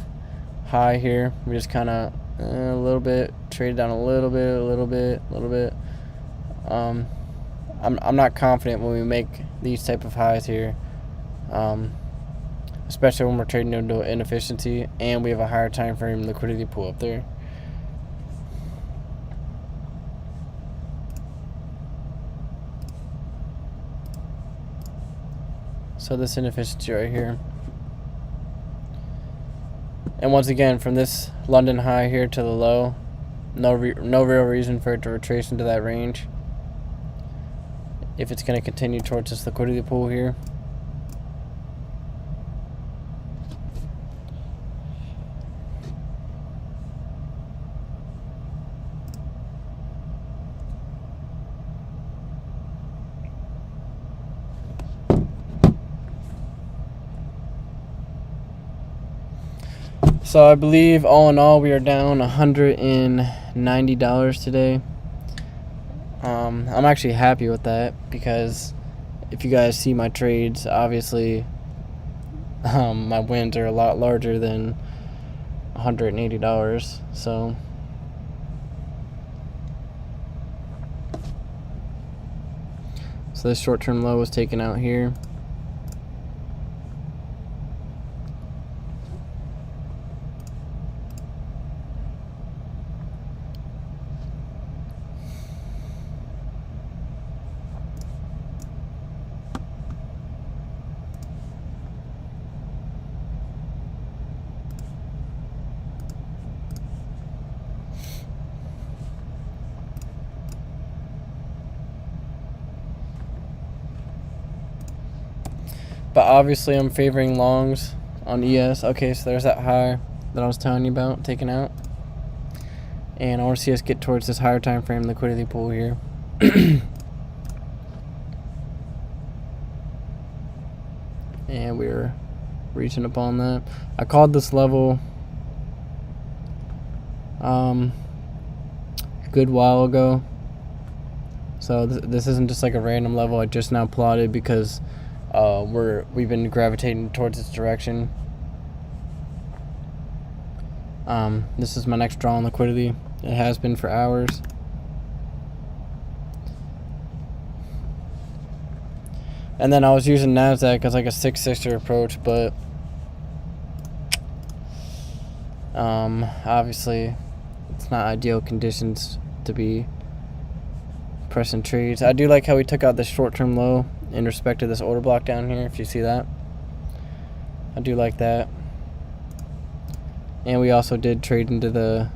high here. We just kind of a little bit, traded down a little bit. I'm not confident when we make these type of highs here, especially when we're trading into inefficiency and we have a higher time frame liquidity pool up there. So this inefficiency right here. And once again, from this London high here to the low, no real reason for it to retrace into that range if it's going to continue towards this liquidity pool here. So I believe all in all we are down $190 today. I'm actually happy with that because if you guys see my trades, obviously my wins are a lot larger than $180. So this short-term low was taken out here. But obviously I'm favoring longs on ES. Okay, so there's that high that I was telling you about taking out. And I want to see us get towards this higher time frame liquidity pool here. And we're reaching upon that. I called this level a good while ago. So this isn't just like a random level I just now plotted because we've been gravitating towards this direction. This is my next draw on liquidity. It has been for hours. And then I was using NASDAQ as like a 6-6er approach, but obviously it's not ideal conditions to be pressing trades. I do like how we took out the short-term low in respect to this order block down here, if you see that. I do like that. And we also did trade into the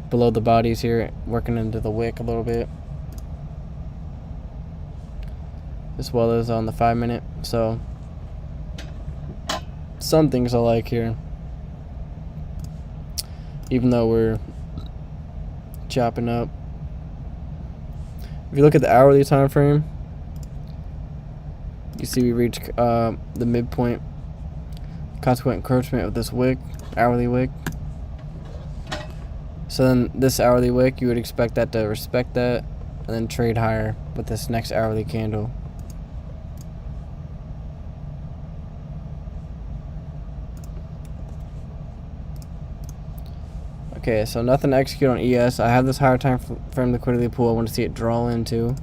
below the bodies here, working into the wick a little bit, as well as on the 5-minute. So some things I like here, even though we're chopping up. If you look at the hourly time frame, you see we reach the midpoint consequent encroachment of this wick, hourly wick. So then this hourly wick, you would expect that to respect that and then trade higher with this next hourly candle. Okay, so nothing to execute on ES. I have this higher time frame liquidity pool I want to see it draw into.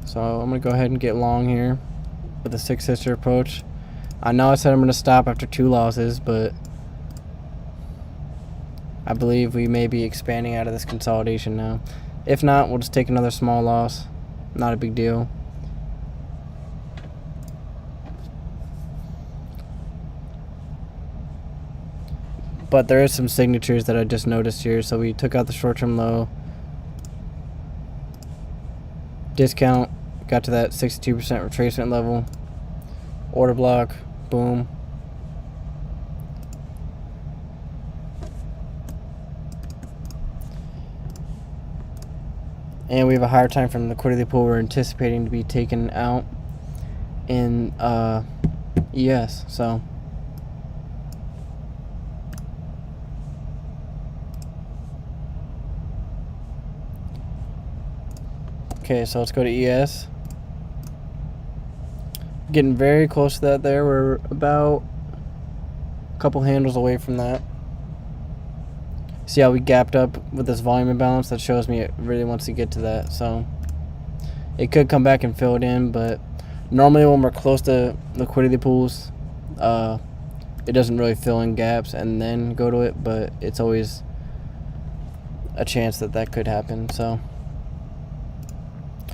So I'm going to go ahead and get long here with a 6-6er approach. I know I said I'm going to stop after 2 losses, but I believe we may be expanding out of this consolidation now. If not, we'll just take another small loss. Not a big deal. But there is some signatures that I just noticed here. So we took out the short-term low. Discount. Got to that 62% retracement level. Order block. Boom. And we have a higher time from liquidity pool we're anticipating to be taken out in ES. So okay, so let's go to ES. Getting very close to that there. We're about a couple handles away from that. See how we gapped up with this volume imbalance? That shows me it really wants to get to that. So it could come back and fill it in, but normally when we're close to liquidity pools, it doesn't really fill in gaps and then go to it, but it's always a chance that that could happen. So,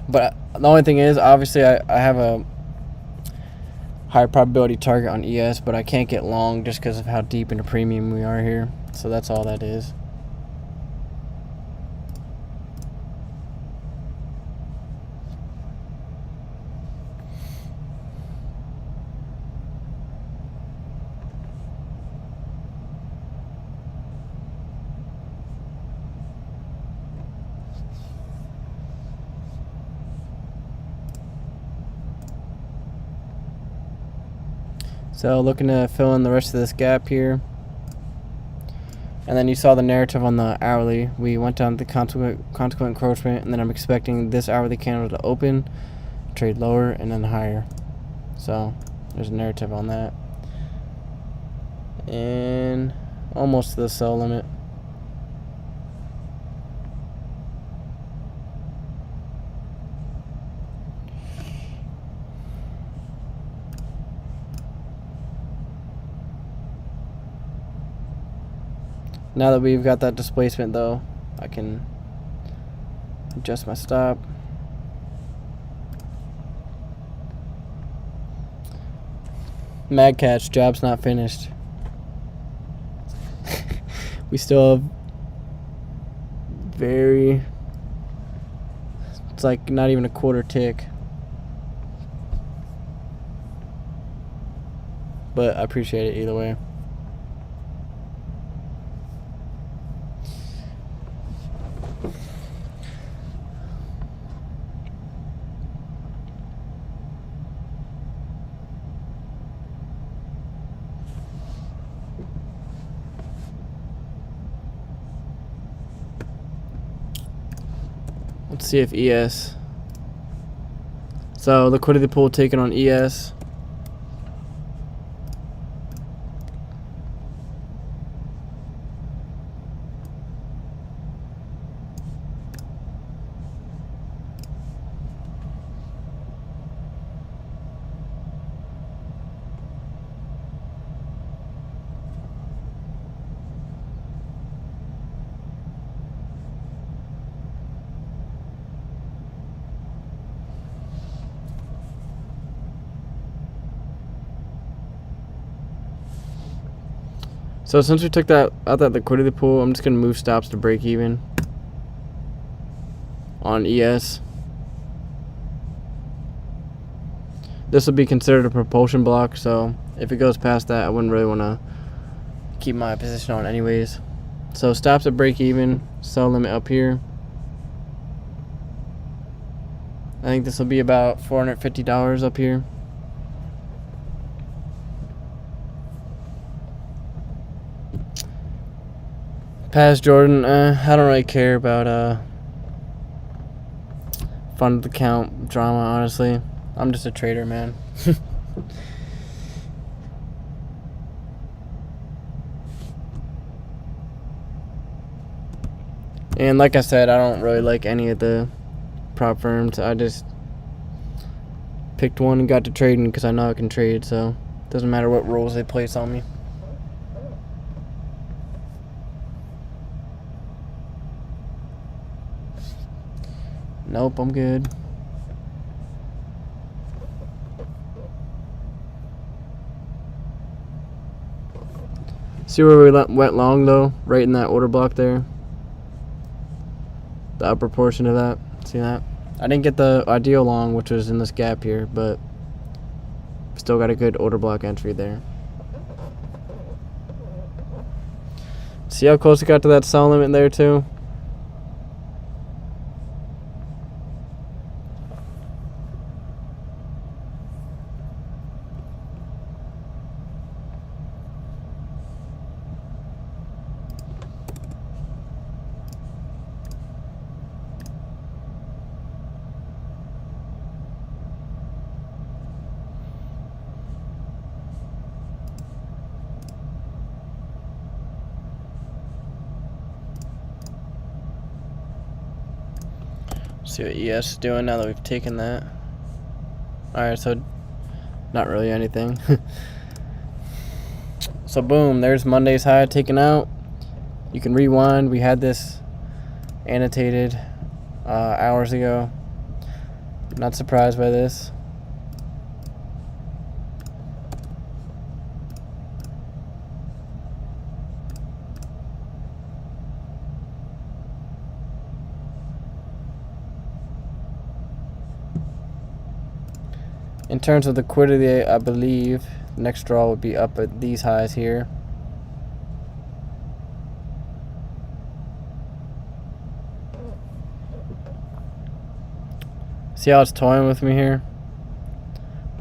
but the only thing is, obviously I have a higher probability target on ES, but I can't get long just because of how deep into premium we are here. So that's all that is. So looking to fill in the rest of this gap here. And then you saw the narrative on the hourly. We went down to the consequent encroachment, and then I'm expecting this hourly candle to open, trade lower, and then higher. So there's a narrative on that. And almost to the sell limit. Now that we've got that displacement though, I can adjust my stop. Mad Catch, job's not finished. We still have it's like not even a quarter tick. But I appreciate it either way. Let's see if ES. So liquidity pool taken on ES. So since we took that out that liquidity pool, I'm just gonna move stops to break even on ES. This will be considered a propulsion block, so if it goes past that, I wouldn't really want to keep my position on anyways. So stops at break even, sell limit up here. I think this will be about $450 up here. Past Jordan, I don't really care about fund the count drama, honestly. I'm just a trader, man. And like I said, I don't really like any of the prop firms. I just picked one and got to trading because I know I can trade, so it doesn't matter what rules they place on me. Nope, I'm good. See where we went long though? Right in that order block there. The upper portion of that. See that? I didn't get the ideal long, which was in this gap here, but still got a good order block entry there. See how close it got to that sell limit there too? See what ES is doing now that we've taken that. Alright, so not really anything. So boom, there's Monday's high taken out. You can rewind. We had this annotated hours ago. Not surprised by this. In terms of liquidity, I believe next draw would be up at these highs here. See how it's toying with me here?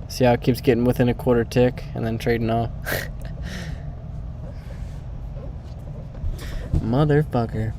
See how it keeps getting within a quarter tick and then trading off? Motherfucker.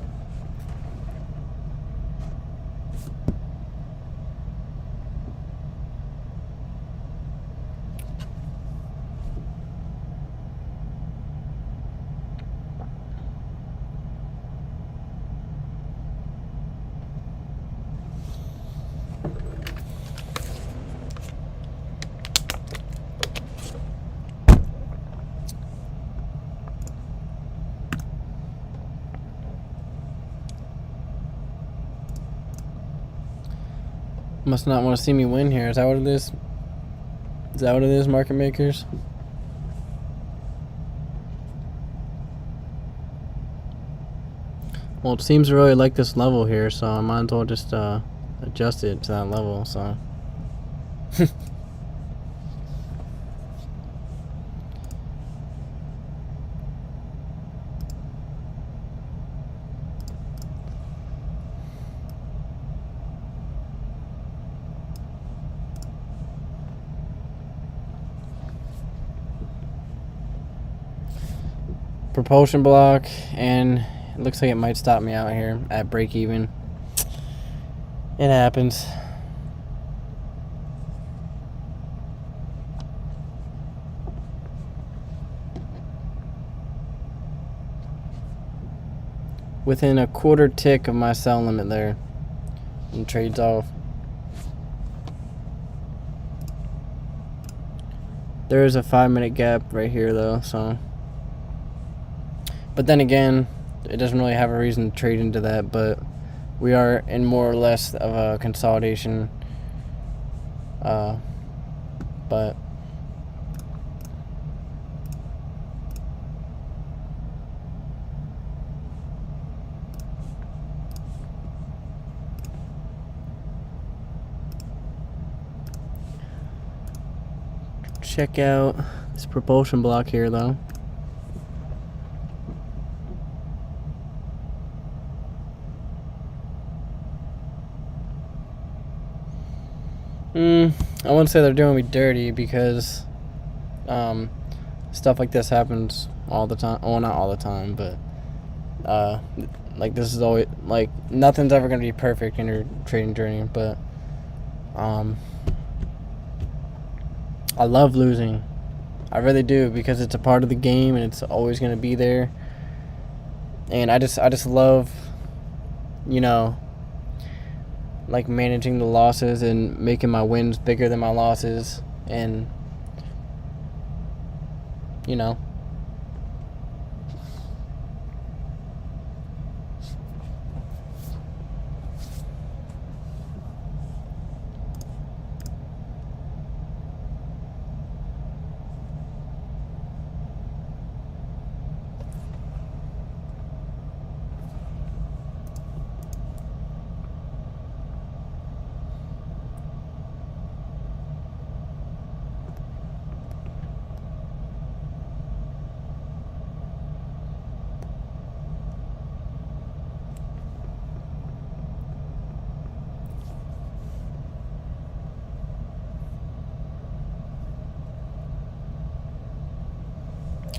Must not want to see me win here. Is that what it is? Is that what it is, market makers? Well, it seems to really like this level here, so I might as well just adjust it to that level, so. Propulsion block, and it looks like it might stop me out here at break even. It happens. Within a quarter tick of my sell limit there, and trades off. There is a 5-minute gap right here though, so. But then again, it doesn't really have a reason to trade into that, but we are in more or less of a consolidation. But check out this propulsion block here though. I wouldn't say they're doing me dirty because stuff like this happens all the time. Well, not all the time, but like this is always like nothing's ever gonna be perfect in your trading journey. But I love losing. I really do, because it's a part of the game and it's always gonna be there. And I just love, you know, like managing the losses and making my wins bigger than my losses, and you know.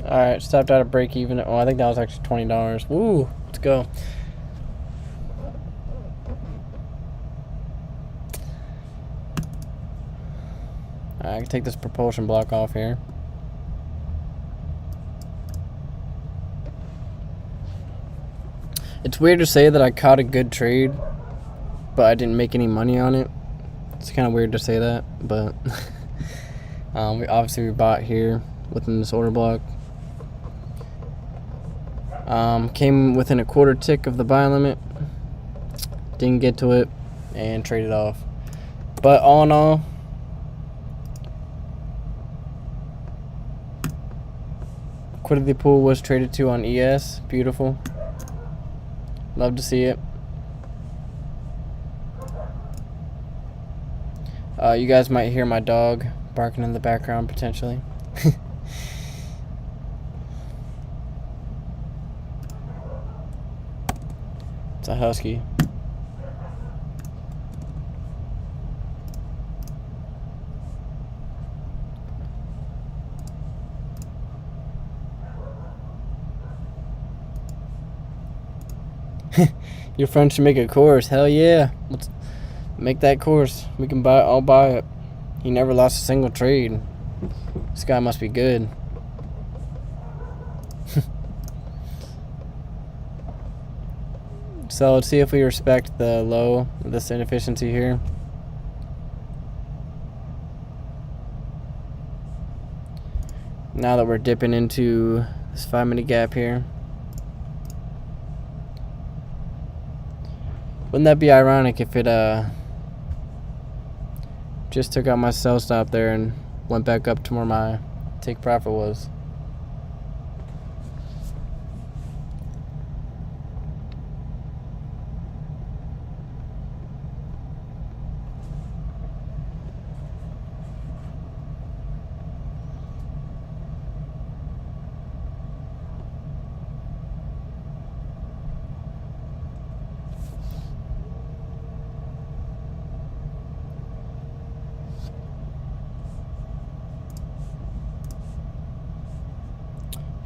Alright, stopped out of break even. Oh, I think that was actually $20. Woo, let's go. Alright, I can take this propulsion block off here. It's weird to say that I caught a good trade, but I didn't make any money on it. It's kind of weird to say that, but we bought here within this order block. Came within a quarter tick of the buy limit, didn't get to it, and traded off. But all in all, liquidity pool was traded to on ES. Beautiful. Love to see it. You guys might hear my dog barking in the background potentially. It's a husky. Your friend should make a course. Hell yeah. Let's make that course. We can buy it. I'll buy it. He never lost a single trade. This guy must be good. So let's see if we respect the low of this inefficiency here. Now that we're dipping into this 5-minute gap here. Wouldn't that be ironic if it just took out my sell stop there and went back up to where my take profit was?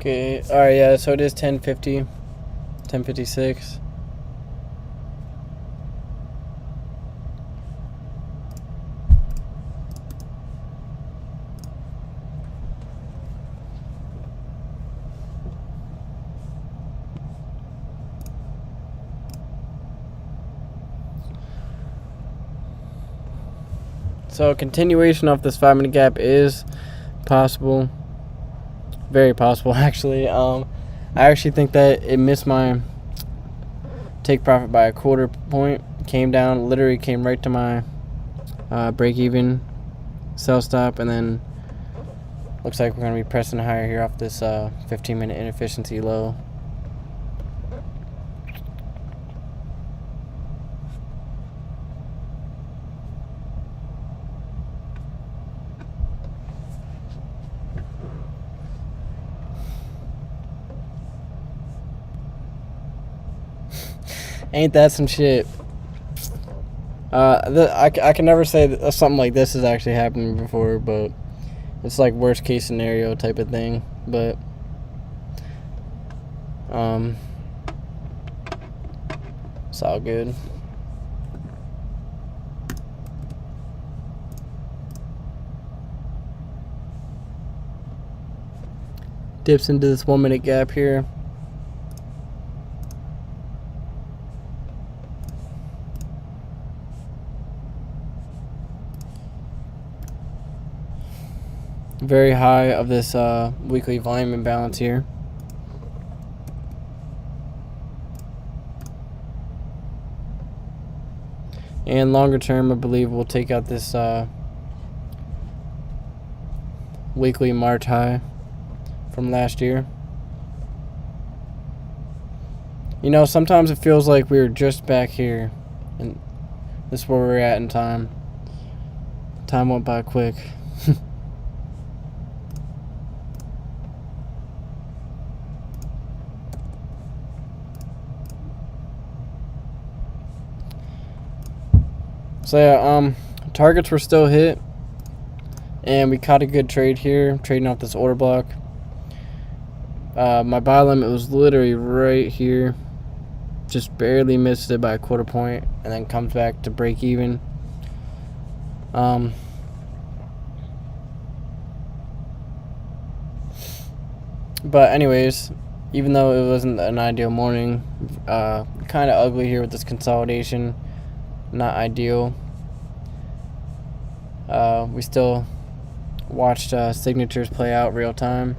Okay, alright, yeah, so it is 10:50, 10:56. So a continuation of this 5-minute gap is possible. Very possible, actually. I actually think that it missed my take profit by a quarter point. Came down, literally came right to my break even sell stop, and then looks like we're going to be pressing higher here off this 15-minute inefficiency low. Ain't that some shit? I can never say that something like this has actually happened before, but it's like worst case scenario type of thing. But it's all good. Dips into this 1-minute gap here. Very high of this weekly volume imbalance here. And longer term, I believe we'll take out this weekly March high from last year. You know, sometimes it feels like we're just back here, and this is where we're at in time. Time went by quick. So yeah, targets were still hit, and we caught a good trade here, trading off this order block. My buy limit was literally right here, just barely missed it by a quarter point, and then comes back to break even. But anyways, even though it wasn't an ideal morning, kind of ugly here with this consolidation, not ideal. We still watched signatures play out real time,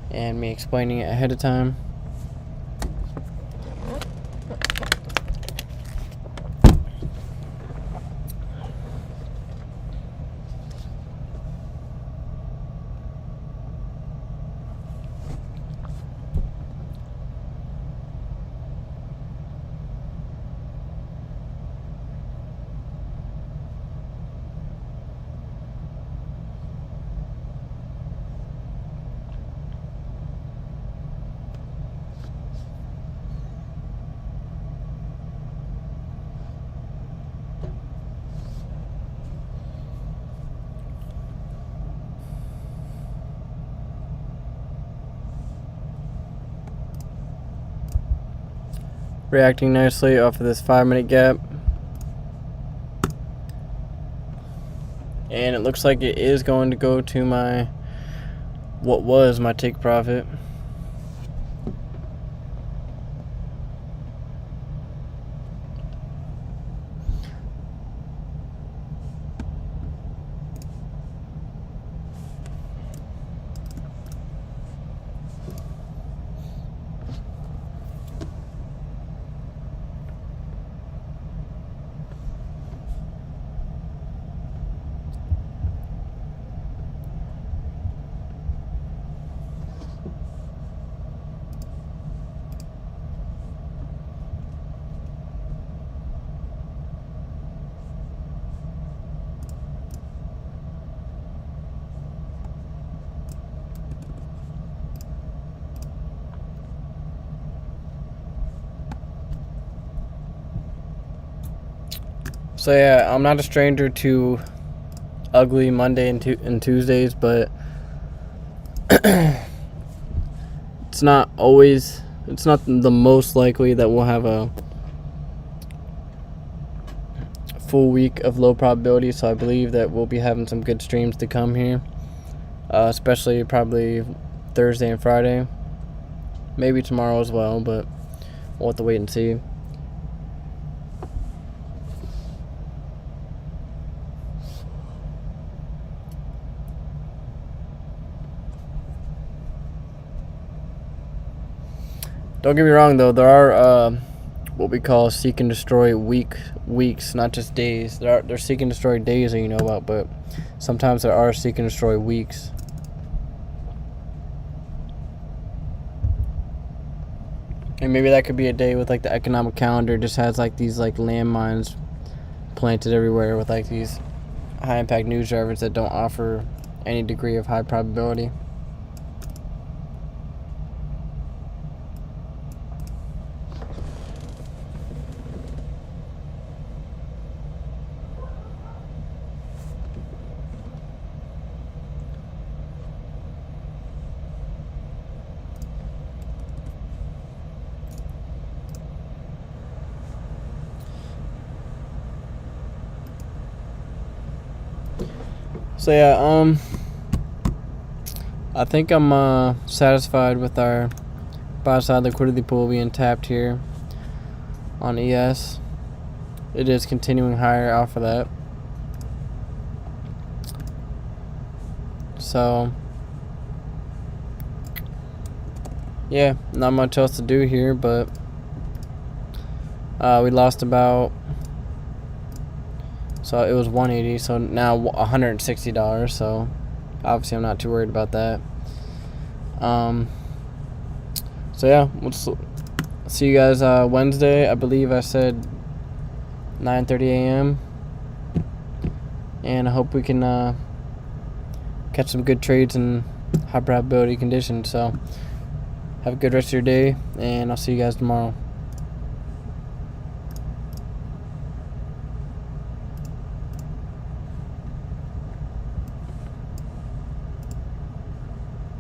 and me explaining it ahead of time. Reacting nicely off of this 5-minute gap. And it looks like it is going to go to my, what was my take profit. So yeah, I'm not a stranger to ugly Monday and Tuesdays, but it's not the most likely that we'll have a full week of low probability, so I believe that we'll be having some good streams to come here, especially probably Thursday and Friday, maybe tomorrow as well, but we'll have to wait and see. Don't get me wrong though, there are what we call seek and destroy weeks, not just days. There's seek and destroy days that you know about, but sometimes there are seek and destroy weeks. And maybe that could be a day with like the economic calendar just has like these like landmines planted everywhere with like these high impact news drivers that don't offer any degree of high probability. So yeah, I think I'm satisfied with our buy side liquidity pool being tapped here on ES. It is continuing higher off of that. So yeah, not much else to do here, but we lost about, so it was 180, so now $160, so obviously I'm not too worried about that. So yeah, we'll see you guys Wednesday. I believe I said 9:30 a.m. and I hope we can catch some good trades in high probability conditions. So have a good rest of your day, and I'll see you guys tomorrow.